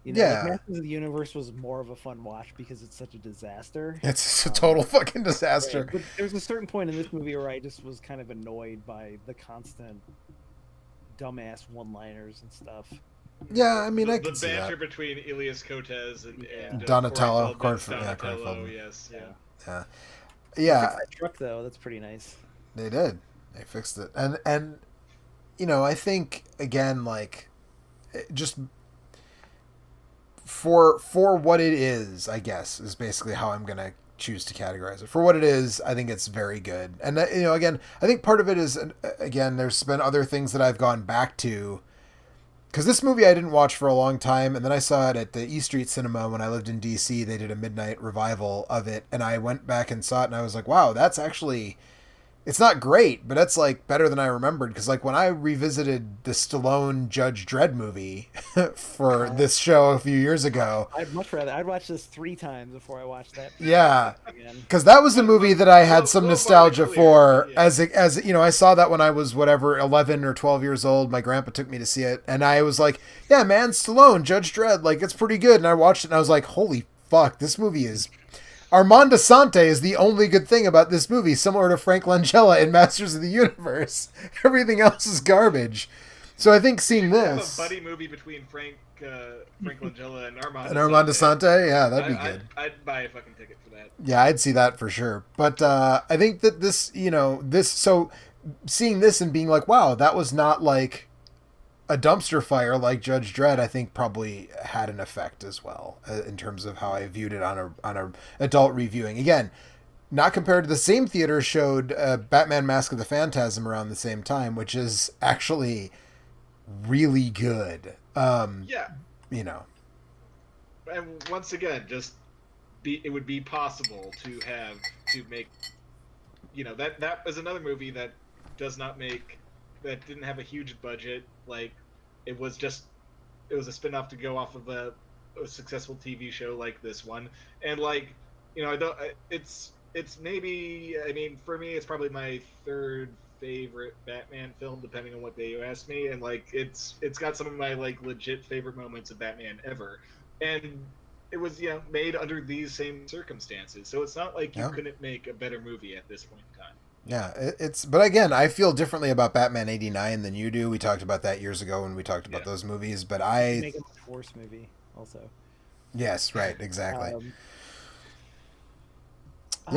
Yeah. Masters of the Universe was more of a fun watch because it's such a disaster. It's a total fucking disaster. Right. But there's a certain point in this movie where I just was kind of annoyed by the constant dumbass one-liners and stuff. Yeah, I mean, I can the see banter that. between Elias Cotes and Donatello, Corey Feldman. Donatello, yes, yeah. Yeah. They Yeah, fixed that truck though. That's pretty nice. they did. They fixed it. And I think again, like, just for what it is, I guess, is basically how I'm gonna choose to categorize it. For what it is, I think it's very good. And again, I think part of it is, again, there's been other things that I've gone back to. Because this movie I didn't watch for a long time, and then I saw it at the E Street Cinema when I lived in D.C. They did a midnight revival of it, and I went back and saw it, and I was like, wow, that's actually... It's not great, but it's, like, better than I remembered. Because, like, when I revisited the Stallone Judge Dredd movie for this show a few years ago... I'd much rather... I'd watch this 3 times before I watched that. Yeah. Again. Because that was the movie that I had some nostalgia for. Yeah. As I saw that when I was, 11 or 12 years old. My grandpa took me to see it. And I was like, yeah, man, Stallone, Judge Dredd, like, it's pretty good. And I watched it and I was like, holy fuck, this movie is... Armand Assante is the only good thing about this movie, similar to Frank Langella in Masters of the Universe. Everything else is garbage. So I think seeing this... a buddy movie between Frank Langella and Armand Assante? Yeah, that'd be good. I'd buy a fucking ticket for that. Yeah, I'd see that for sure. But I think that this, so seeing this and being like, wow, that was not like a dumpster fire like Judge Dredd, I think probably had an effect as well in terms of how I viewed it on a adult reviewing. Again, not compared to the same theater showed Batman Mask of the Phantasm around the same time, which is actually really good. Yeah. And once again, it would be possible to make, that was another movie that didn't have a huge budget. Like, it was a spin-off to go off of a successful TV show like this one. And like, it's maybe, I mean, for me, it's probably my third favorite Batman film, depending on what day you ask me. And like, it's got some of my like legit favorite moments of Batman ever. And it was, made under these same circumstances. So it's not like you couldn't make a better movie at this point in time. Yeah, but again, I feel differently about Batman '89 than you do. We talked about that years ago when we talked about those movies, but make a much worse movie also. Yes, right, exactly. I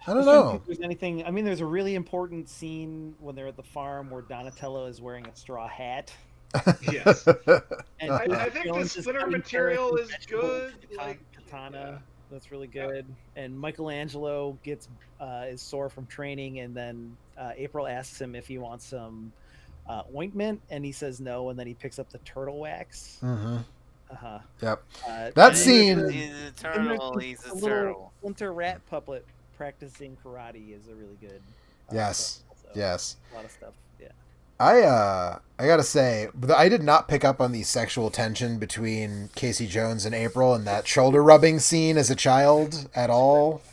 don't know. If there's anything? I mean, there's a really important scene when they're at the farm where Donatello is wearing a straw hat. Yes. And I think the splinter material is good. Katana. That's really good. And Michelangelo is sore from training, and then April asks him if he wants some ointment, and he says no, and then he picks up the turtle wax. Mm-hmm. Yep. That scene. He's a turtle. He's a turtle. Splinter rat puppet practicing karate is a really good. Yes. Yes. A lot of stuff. Yeah. I gotta say, I did not pick up on the sexual tension between Casey Jones and April in that shoulder rubbing scene as a child at all.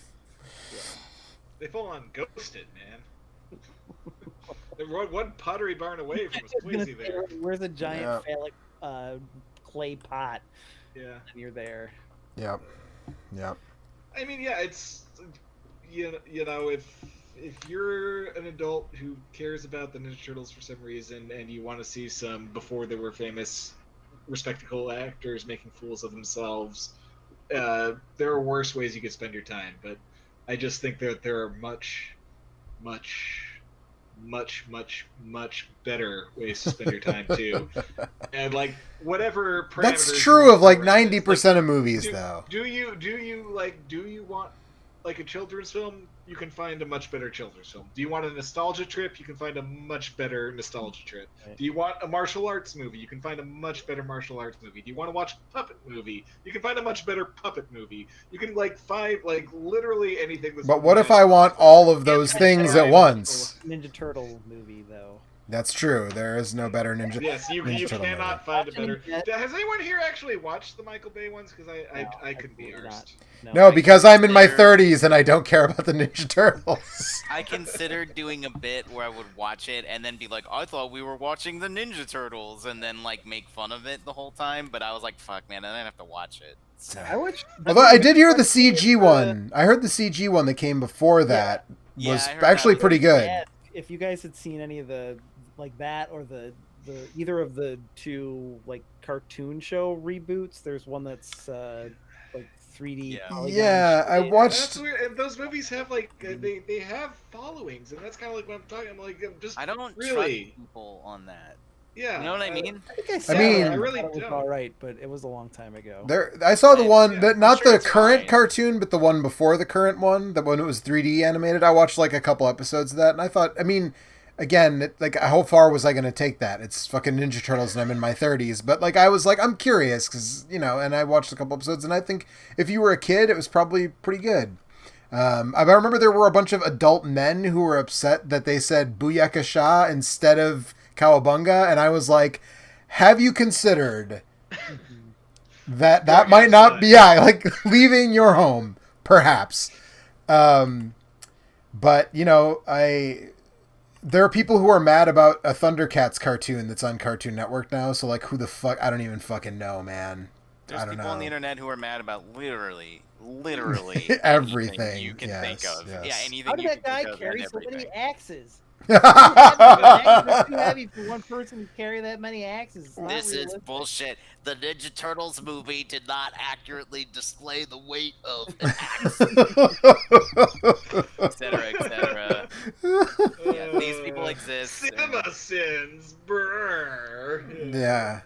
Yeah. They full on ghosted, man. They rode one pottery barn away from a squeezy there. Where's a giant phallic clay pot? Yeah. And you're there. Yep. I mean, yeah, it's if you're an adult who cares about the Ninja Turtles for some reason and you want to see some before they were famous, respectable actors making fools of themselves, there are worse ways you could spend your time. But I just think that there are much, much much, much, much better ways to spend your time too. And like whatever parameters That's you true want of like around this. 90% of movies, do, though. do you want like a children's film? You can find a much better children's film. Do you want a nostalgia trip? You can find a much better nostalgia trip. Right. Do you want a martial arts movie? You can find a much better martial arts movie. Do you want to watch a puppet movie? You can find a much better puppet movie. You can like find like literally anything. But what if I want all of those things at once? Ninja Turtle movie though. That's true. There is no better Ninja. Yes, you Ninja Turtle cannot movie. find a better. Has anyone here actually watched the Michael Bay ones? Because I couldn't be absolutely arsed. not. No, because I'm in my consider- 30s and I don't care about the Ninja Turtles. I considered doing a bit where I would watch it and then be like, I thought we were watching the Ninja Turtles, and then like make fun of it the whole time. But I was like, fuck, man, I didn't have to watch it. So, I would. Although I did hear the CG one. I heard the CG one that came before that Yeah, was I heard actually that. pretty good. Yeah, if you guys had seen any of the like that or the either of the two like cartoon show reboots, there's one that's like 3D. Yeah. polygon Yeah, I shit. watched. That's weird. And those movies have like they have followings, and that's kind of like what I'm talking. I'm like, I'm just I don't really. trust people on that. Yeah, You know what I mean? I think I saw mean- it. I really thought it was don't. all right, but it was a long time ago. There, I saw the one Yeah, that I'm not sure the it's current fine. cartoon, but the one before the current one. The one that was 3D animated. I watched like a couple episodes of that, and I thought, I mean, again, like how far was I going to take that? It's fucking Ninja Turtles, and I'm in my 30s. But like, I was like, I'm curious because and I watched a couple episodes, and I think if you were a kid, it was probably pretty good. I remember there were a bunch of adult men who were upset that they said Booyakasha instead of Cowabunga, and I was like, have you considered that might not be like leaving your home, perhaps? But there are people who are mad about a Thundercats cartoon that's on Cartoon Network now. So like, who the fuck? I don't even fucking know, man. There's I don't people on the know. internet who are mad about literally Everything, anything you can think yes, of. yes. Yeah, anything How did you that can guy think of carry and so many everything. axes? Axes are too heavy for one person to carry that many axes. It's not This is realistic. bullshit. The Ninja Turtles movie did not accurately display the weight of an axe, etc., etc. Yeah, these people exist. and- Cinema sins, brr. Yeah.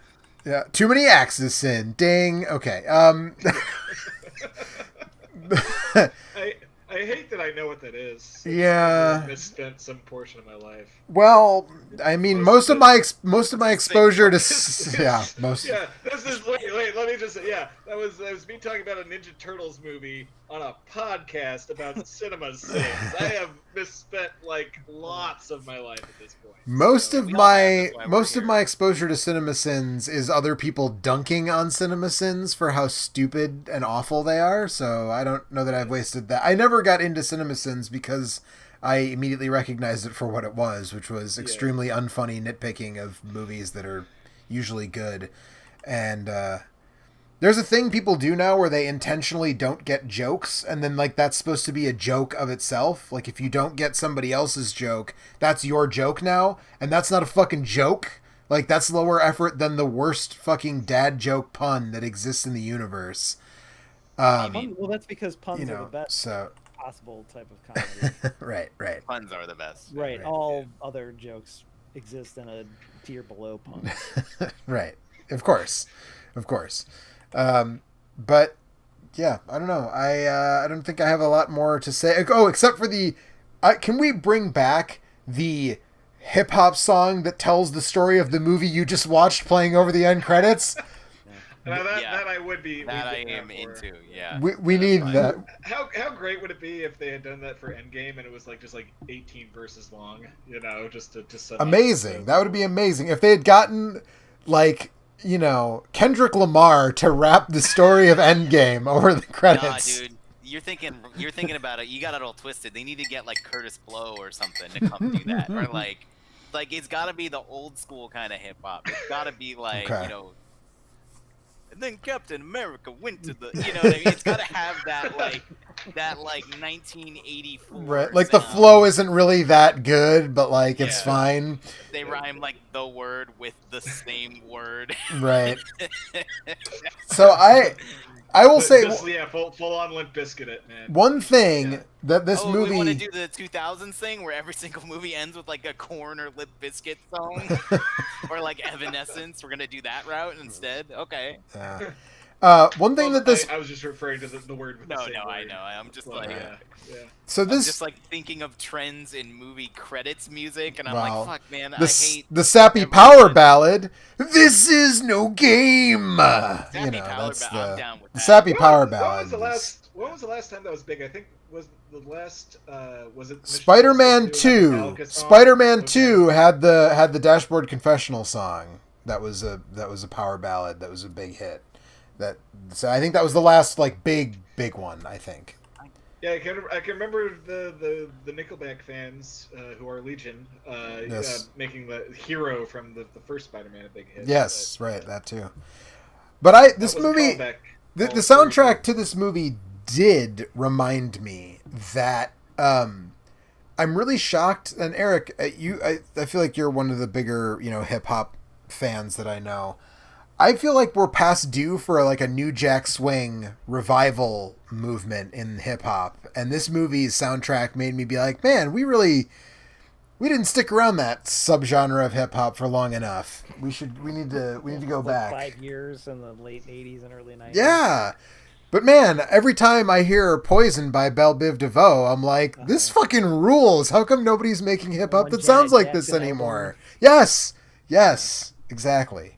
Yeah. Too many axes, sin. Ding. Okay. I hate that I know what that is. Yeah. I misspent some portion of my life. Well, I mean, most of my exposure to most. Yeah, this is wait. Let me just say, yeah, that was me talking about a Ninja Turtles movie on a podcast about cinema sins. I have misspent like lots of my life at this point. Most So- of we all have, my that's why we're here. exposure to Cinema Sins is other people dunking on Cinema Sins for how stupid and awful they are. So I don't know that I've wasted that. I never got into Cinema Sins because I immediately recognized it for what it was, which was extremely unfunny nitpicking of movies that are usually good. And there's a thing people do now where they intentionally don't get jokes, and then like that's supposed to be a joke of itself. Like if you don't get somebody else's joke, that's your joke now, and that's not a fucking joke. Like that's lower effort than the worst fucking dad joke pun that exists in the universe. Well, that's because puns are the best So possible type of comedy. right. Puns are the best. Right. Right. All other jokes exist in a tier below puns. Right. Of course. But yeah, I don't know. I don't think I have a lot more to say. Oh, except for can we bring back the hip hop song that tells the story of the movie you just watched playing over the end credits? That I would be. That I we'd get am for. into. Yeah. We need fine. that. How great would it be if they had done that for Endgame and it was like just like 18 verses long? You know, just to sum up Amazing. the- That would be amazing if they had gotten like Kendrick Lamar to rap the story of Endgame over the Nah, credits. dude. You're thinking about it. You got it all twisted. They need to get like Curtis Blow or something to come do that, or like it's got to be the old school kind of hip hop. It's got to be like Okay. And then Captain America went to the. You know what I mean? It's got to have that like that like 1984. Right, like the sound. flow isn't really that good, but like it's Yeah. fine. They rhyme like the word with the same word. Right. So I will say Just full on Limp Bizkit it, man. one thing Yeah. that this We want to movie do the 2000s thing where every single movie ends with like a Korn or Limp Bizkit song, or like Evanescence. We're gonna do that route instead. Okay. yeah. One thing Well, that this I was just referring to the word with the No, same no, word. I know. I'm just Well, like, yeah. so I'm this just like thinking of trends in movie credits music, and I'm Wow. like, fuck, man, I the hate the sappy every power trend. ballad. This is no game. Sappy power That's I'm down with the that. sappy power When ballad. was the last? When was the last time that was big? I think was the last. Was it Mission Spider-Man Impossible 2 had the 2. Metallica song? Spider-Man Okay. 2 had the Dashboard Confessional song. That was a power ballad. That was a big hit. So I think that was the last like big one. I think. Yeah, I can remember the Nickelback fans who are Legion Yes. making the Hero from the first Spider-Man a big hit. Yes, but, right, that too. But this that was a movie, callback. the Very soundtrack good. to this movie did remind me that I'm really shocked. And Eric, I feel like you're one of the bigger hip hop fans that I know. I feel like we're past due for like a new Jack Swing revival movement in hip hop, and this movie's soundtrack made me be like, man, we didn't stick around that subgenre of hip hop for long enough. We need to go Like back. 5 years in the late 80s and early 90s. Yeah. But man, every time I hear Poison by Belle Biv DeVoe, I'm like, this fucking rules. How come nobody's making hip hop One that sounds Janet like this Jackson anymore? album. Yes, exactly.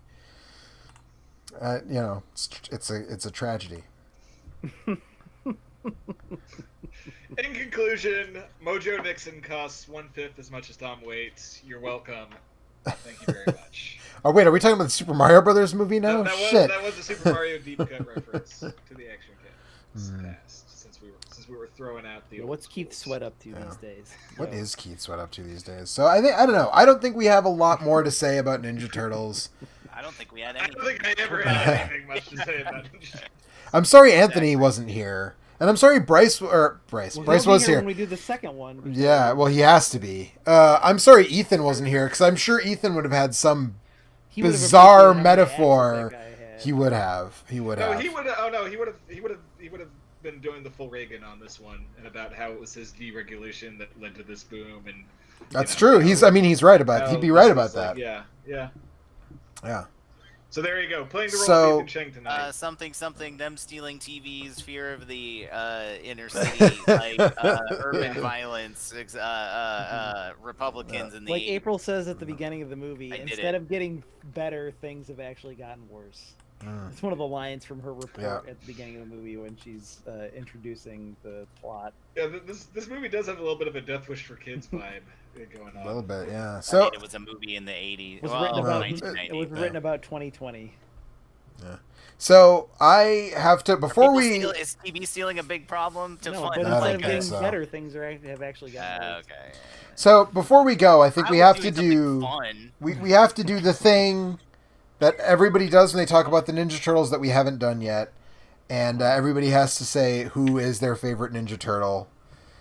It's a tragedy. In conclusion, Mojo Nixon costs 1/5 as much as Tom Waits. You're welcome. Thank you very much. Oh wait, are we talking about the Super Mario Brothers movie now? Shit. That was a Super Mario deep cut reference to the action kits past. Since we were throwing out the. Yeah, old what's Keith schools. Sweat up to these days? What So- is Keith Sweat up to these days? So I don't know. I don't think we have a lot more to say about Ninja Turtles. I don't think we had I any. don't think I ever had anything much to say about it. I'm sorry Anthony wasn't here. And I'm sorry Bryce Well, Bryce he'll was be here. when we do the second one. Yeah, well he has to be. I'm sorry Ethan wasn't here because I'm sure Ethan would have had some He would have bizarre appreciated how many metaphor. accents that guy had. He would have. He would No, have. he would. Oh no, he would have been doing the full Reagan on this one and about how it was his deregulation that led to this boom and. That's true. He's right about. He'd be right about that. Yeah. Yeah. So there you go, playing the role So- of Ethan Cheng tonight. Something, them stealing TVs, fear of the inner city, like urban violence, Republicans in the. Like April says at the beginning of the movie, I did instead it. of getting better, things have actually gotten worse. It's one of the lines from her report at the beginning of the movie when she's introducing the plot. Yeah, this movie does have a little bit of a Death Wish for Kids vibe going on. A little bit, yeah. I So mean, it was a movie in the 80s. It was Well, written about 1990. it was written about 2020. So I have to Is TV stealing a big problem to No, fund? but I don't instead of think getting so. better, things have actually gotten worse. Okay. So before we go, I think we I have was to doing do something fun. we have to do the thing that everybody does when they talk about the Ninja Turtles that we haven't done yet, and everybody has to say who is their favorite Ninja Turtle.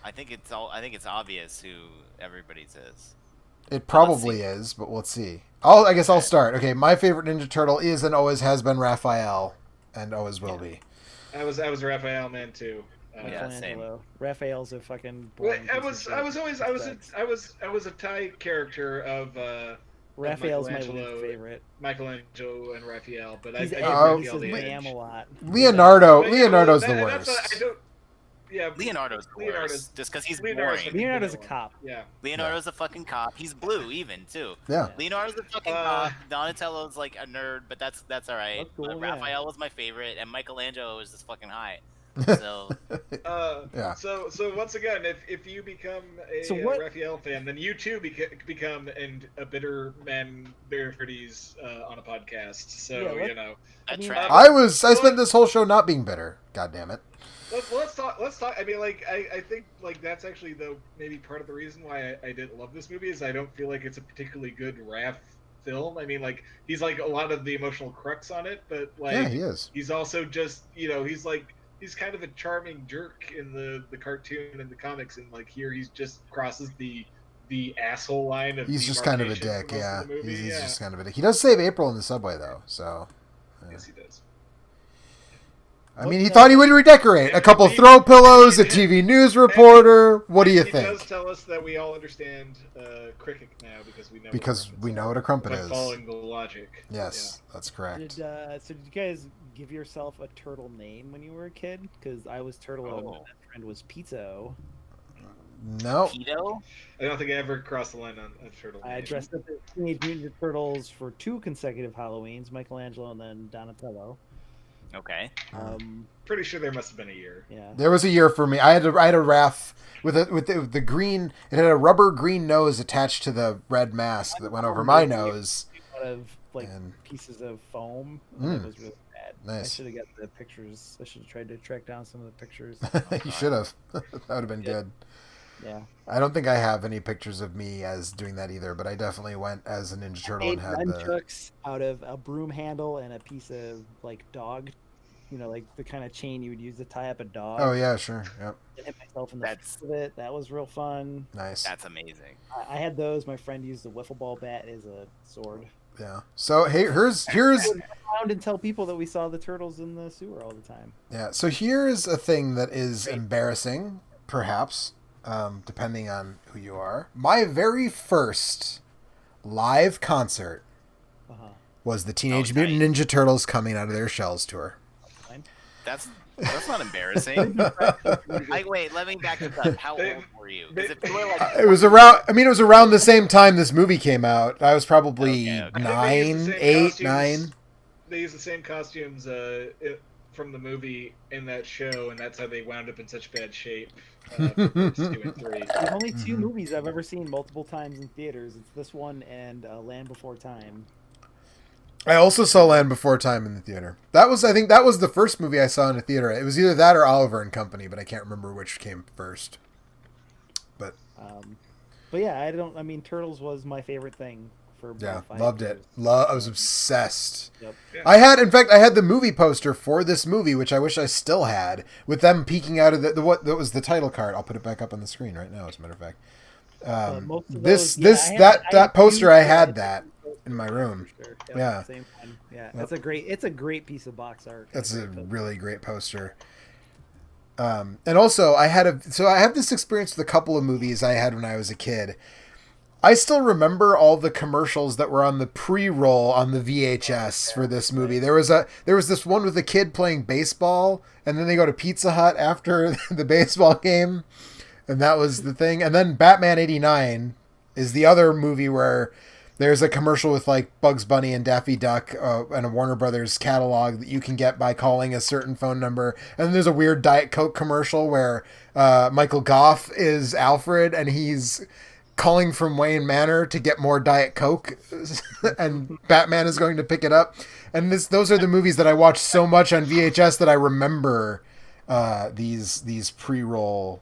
I think it's obvious who everybody's is. It probably is, but let's see. I guess I'll start. Okay, my favorite Ninja Turtle is and always has been Raphael, and always will be. I was a Raphael man too. Yeah, same. Michelangelo. Raphael's a fucking. Well, boring I piece was of shit. I was a tie character of Raphael's my Michelangelo. least favorite. Michelangelo and Raphael, but He's I Oh, he Raphael says the ma'am edge. a lot. Leonardo's the That's worst. I don't. Yeah, Leonardo's the worst, just because he's Leonardo's boring. the- Leonardo's a cop. Yeah. Leonardo's a fucking cop. He's blue, even too. Yeah. Leonardo's a fucking cop. Donatello's like a nerd, but that's alright. That's cool, yeah. Raphael was my favorite, and Michelangelo was just fucking high. So Yeah. So once again, if you become a So what- Raphael fan, then you too become a bitter man Bearfooties on a podcast. So Yeah, what- you know. that mean, track. I spent this whole show not being bitter. God damn it. Let's talk. I mean, like, I think like that's actually maybe part of the reason why I didn't love this movie is I don't feel like it's a particularly good Raph film. I mean, like he's like a lot of the emotional crux on it, but like Yeah, he is. he's also just he's he's kind of a charming jerk in the cartoon and the comics, and like here he's just crosses the asshole line of He's just kind of a demarcation dick, for most yeah. of the movie. He's Yeah. just kind of a dick. He does save April in the subway though, so. Yes, he does. I mean, he thought he would redecorate. A couple throw pillows, a TV news reporter. What do you He think? does tell us that we all understand cricket now because we know what a crumpet by is. following the logic. Yes, that's correct. So did you guys give yourself a turtle name when you were a kid? Because I was Turtle and my friend was Pizzo. No. Keto? I don't think I ever crossed the line on a turtle. I name. dressed up as Teenage Mutant Ninja Turtles for 2 consecutive Halloweens, Michelangelo and then Donatello. Okay. Pretty sure there must have been a year. Yeah. There was a year for me. I had a Raph with the green. It had a rubber green nose attached to the red mask that went over my nose. Out of like pieces of foam. It was really bad. Nice. I should have got the pictures. I should have tried to track down some of the pictures. You should have. That would have been good. Yeah. I don't think I have any pictures of me as doing that either, but I definitely went as a Ninja Turtle and had the nunchucks out of a broom handle and a piece of like dog, like the kind of chain you would use to tie up a dog. Oh yeah, sure. Yep. I hit myself in the face with it. That was real fun. Nice. That's amazing. I had those. My friend used the wiffle ball bat as a sword. Yeah. So hey, here's around and tell people that we saw the turtles in the sewer all the time. Yeah. So here's a thing that is embarrassing, perhaps, depending on who you are. My very first live concert was the Teenage Mutant Ninja Turtles Coming Out of Their Shells tour. That's not embarrassing. Wait, let me back this up. How old were you? It was around. I mean, it was around the same time this movie came out. I was probably 9, 8, 9. They used the same costumes from the movie in that show, and that's how they wound up in such bad shape. For parts 2 and 3. There's only 2 movies I've ever seen multiple times in theaters. It's this one and Land Before Time. I also saw Land Before Time in the theater. I think that was the first movie I saw in a theater. It was either that or Oliver and Company, but I can't remember which came first. But yeah, I mean, Turtles was my favorite thing for about 5 loved years. it. I was obsessed. Yep. Yeah. I had the movie poster for this movie, which I wish I still had, with them peeking out of that was the title card. I'll put it back up on the screen right now, as a matter of fact. That poster, I had that in my room. Sure. Yep, Yeah. Same one. Yeah. Yep. It's a great piece of box art. That's a really great poster. And also I have this experience with a couple of movies I had when I was a kid. I still remember all the commercials that were on the pre-roll on the VHS for this movie. There was this one with a kid playing baseball, and then they go to Pizza Hut after the baseball game, and that was the thing. And then Batman '89 is the other movie where there's a commercial with like Bugs Bunny and Daffy Duck and a Warner Brothers catalog that you can get by calling a certain phone number. And then there's a weird Diet Coke commercial where Michael Goff is Alfred and he's calling from Wayne Manor to get more Diet Coke and Batman is going to pick it up. And those are the movies that I watched so much on VHS that I remember these pre-roll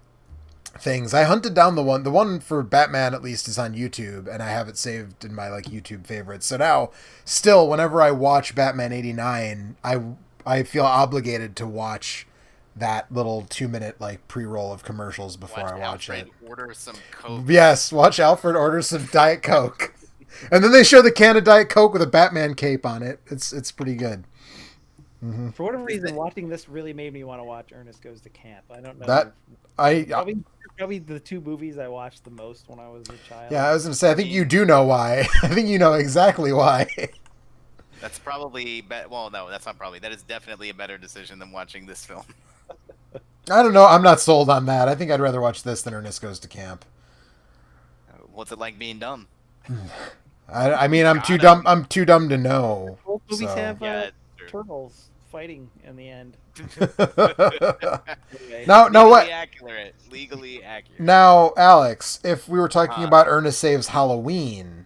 things. I hunted down the one for Batman at least is on YouTube, and I have it saved in my like YouTube favorites. So now, still, whenever I watch Batman '89, I feel obligated to watch that little 2-minute like pre-roll of commercials before I watch Alfred it. Order some Coke. Yes, watch Alfred order some Diet Coke, and then they show the can of Diet Coke with a Batman cape on it. It's pretty good. Mm-hmm. For whatever reason, watching this really made me want to watch Ernest Goes to Camp. I don't know. That probably the 2 movies I watched the most when I was a child. Yeah, I was going to say, I think you do know why. I think you know exactly why. That's probably well, no, that's not probably. That is definitely a better decision than watching this film. I don't know. I'm not sold on that. I think I'd rather watch this than Ernest Goes to Camp. What's it like being dumb? I mean, I'm too dumb. I'm too dumb to know. Both movies so. have Yeah, turtles fighting in the end. Anyway. Now, what? Legally accurate. Now, Alex, if we were talking about Ernest Saves Halloween,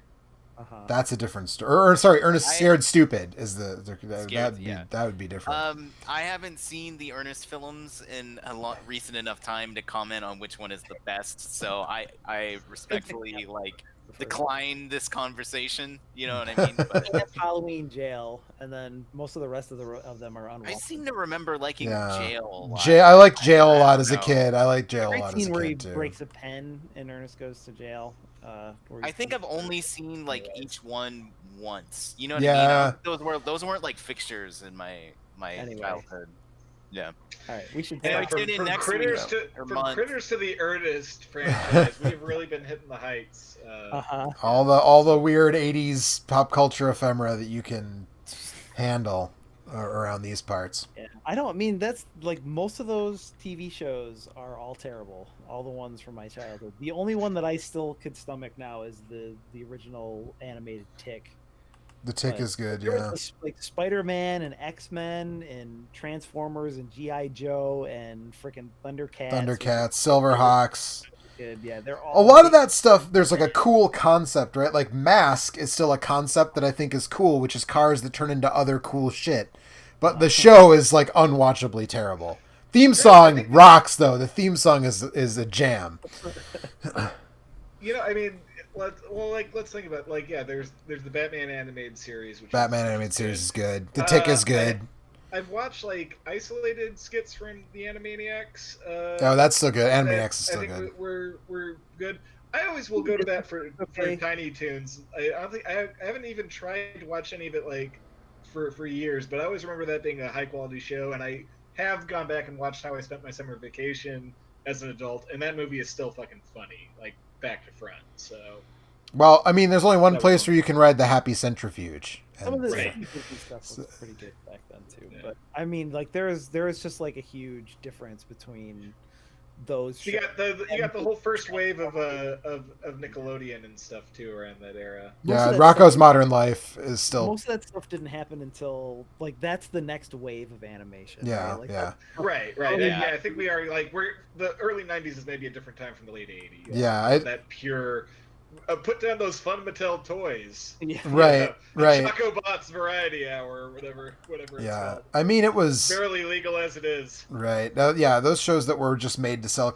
that's a different story. Or sorry, Ernest Scared Stupid is that would be different. I haven't seen the Ernest films in recent enough time to comment on which one is the best. So I respectfully like decline this conversation. You know what I mean? But That's Halloween Jail, and then most of the rest of them are I unwatchable. seem to remember liking Jail a lot. I liked Jail a I lot don't as a know. kid. I liked Jail a Great lot as scene a where he kid too. breaks a pen and Ernest goes to jail. I think I've only seen like each one once. You know what Yeah. I mean? Those weren't like fixtures in my Anyway. childhood. Yeah. All right, we should. Yeah, start. tune in from next Critters week, to or from month. Critters to the Ernest franchise, we've really been hitting the heights. All the weird '80s pop culture ephemera that you can handle around these parts. Yeah, I don't mean that's like most of those TV shows are all terrible. All the ones from my childhood. The only one that I still could stomach now is the original animated Tick. The Tick But is good, there yeah. was like Spider-Man and X-Men and Transformers and G.I. Joe and freaking Thundercats. Thundercats, Silverhawks. Good. Yeah, they're A all. lot of that stuff, there's like a cool concept, right? Like Mask is still a concept that I think is cool, which is cars that turn into other cool shit. But the show is like unwatchably terrible. Theme song rocks though. The theme song is a jam. You know, I mean, let's think about there's the Batman animated series, which Batman animated series is good. The Tick is good. I've watched like isolated skits from the Animaniacs. Oh, that's still good. Animaniacs is still I think good. we're good. I always will go to that for Tiny Toons. I don't think I haven't even tried to watch any of it like for years, but I always remember that being a high quality show, and I have gone back and watched How I Spent My Summer Vacation as an adult, and that movie is still fucking funny, like back to front. So, well, I mean, there's only one place where you can ride the Happy Centrifuge. Some of the Right. stuff was pretty good back then too. Yeah. But I mean, like there is just like a huge difference between those. You got the whole first wave of Nickelodeon and stuff too around that era. Yeah, Rocco's Modern Life is still. Most of that stuff didn't happen until like that's the next wave of animation. Yeah, right? Like, yeah. Right. Yeah, I think we are like the early '90s is maybe a different time from the late '80s. Yeah, that pure. Put down those Fun Mattel toys. Yeah. Right. Choco Bots Variety Hour, or whatever it's called. I mean, it was barely legal as it is. Right. Yeah, those shows that were just made to sell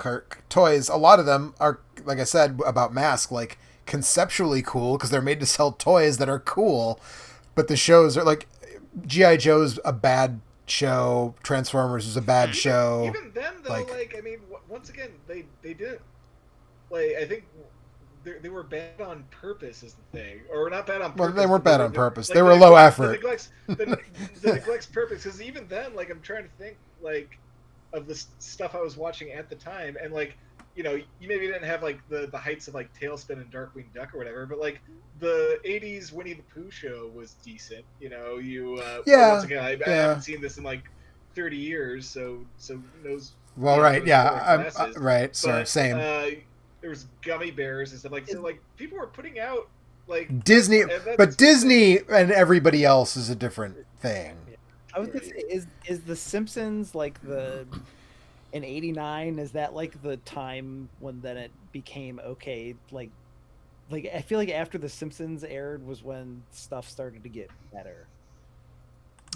toys, a lot of them are, like I said about Mask, like conceptually cool because they're made to sell toys that are cool, but the shows are like G.I. Joe's a bad show, Transformers is a bad show. Even then, though, like I mean, once again, they didn't. Like, I think they were bad on purpose is the thing, or not bad on purpose. Well, they weren't bad on purpose. Like, they were low effort. The neglect's purpose, because even then, like, I'm trying to think like of the stuff I was watching at the time, and like, you know, you maybe didn't have like the heights of like Tailspin and Darkwing Duck or whatever, but like the '80s Winnie the Pooh show was decent. You know, once again, I haven't seen this in like 30 years, so who knows. Well, right, yeah, right. Sorry, same. There was Gummy Bears and stuff like so. Like people were putting out like Disney, but Disney and everybody else is a different thing. Yeah. I was gonna say, is the Simpsons like in '89? Is that like the time when then it became okay? Like I feel like after the Simpsons aired was when stuff started to get better.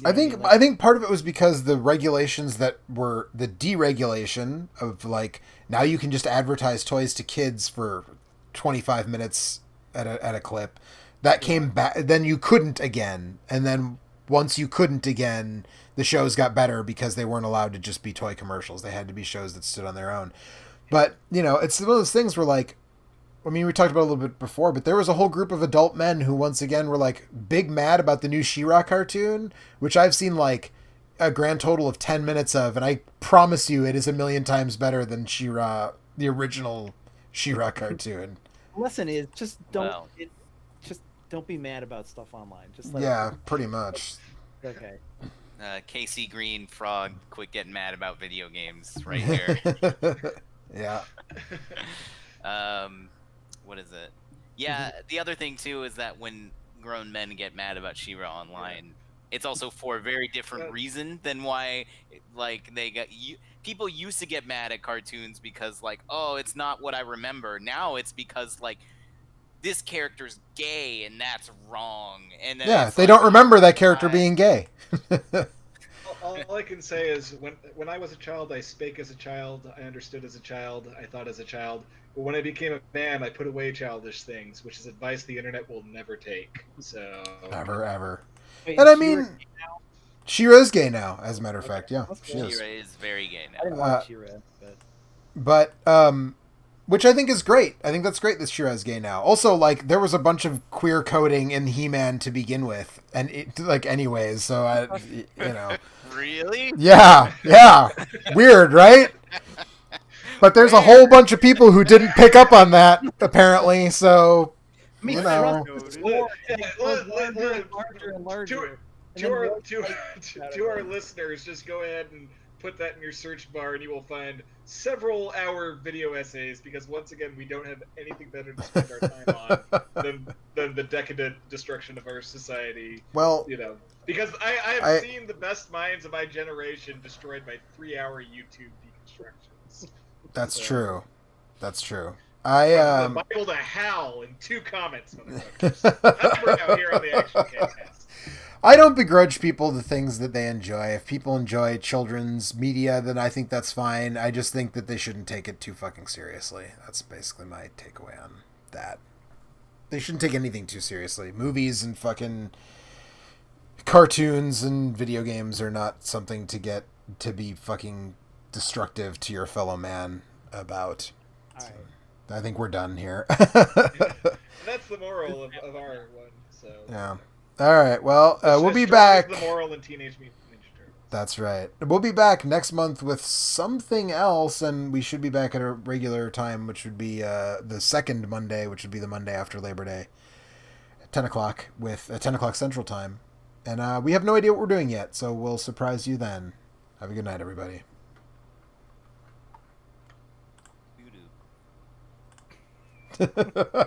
I think part of it was because the regulations that were the deregulation of like now you can just advertise toys to kids for 25 minutes at a clip. That came back. Then you couldn't again, and then once you couldn't again, the shows got better because they weren't allowed to just be toy commercials. They had to be shows that stood on their own. But you know, it's one of those things where like. I mean, we talked about it a little bit before, but there was a whole group of adult men who once again were like big mad about the new She-Ra cartoon, which I've seen like a grand total of 10 minutes of, and I promise you it is a million times better than She-Ra, the original She-Ra cartoon. Lesson is just don't be mad about stuff online. Just pretty much. Okay. Casey Green Frog, quit getting mad about video games right here. Yeah. What is it? Yeah, the other thing too is that when grown men get mad about She-Ra online, it's also for a very different reason than why, like, people used to get mad at cartoons because, like, oh, it's not what I remember. Now it's because, like, this character's gay and that's wrong. And then they don't remember that character being gay. all I can say is when I was a child, I spake as a child, I understood as a child, I thought as a child. But when I became a man, I put away childish things, which is advice the internet will never take. So Never ever. Wait, And I is She-Ra mean, gay now? She-Ra is gay now, as a matter of fact. Yeah, That's she cool. is. She-Ra is very gay I didn't now. watch She-Ra, but But which I think is great. I think that's great that She-Ra's gay now. Also, like, there was a bunch of queer coding in He-Man to begin with, and anyways. So Really? yeah, weird, right? But there's a whole bunch of people who didn't pick up on that apparently. So I mean, you know, Thrust Lord, and it goes larger and larger and larger. And then To our listeners, just go ahead and put that in your search bar, and you will find several hour video essays. Because once again, we don't have anything better to spend our time on than the decadent destruction of our society. well, You know, because I have seen the best minds of my generation destroyed by 3-hour YouTube deconstructions. that's So, true. That's true. From the Bible to Hal in 2 comments, motherfuckers. That's we're out here on the Action Cast. I don't begrudge people the things that they enjoy. If people enjoy children's media, then I think that's fine. I just think that they shouldn't take it too fucking seriously. That's basically my takeaway on that. They shouldn't take anything too seriously. Movies and fucking cartoons and video games are not something to be fucking destructive to your fellow man about. all right. I think we're done here. That's the moral of our one. So Yeah. All right. Well, we'll be As back. the moral in Teenage Mutant Ninja Turtles. That's right. We'll be back next month with something else, and we should be back at a regular time, which would be the second Monday, which would be the Monday after Labor Day, at 10 o'clock with 10 o'clock Central Time. And we have no idea what we're doing yet, so we'll surprise you then. Have a good night, everybody. Doo-doo.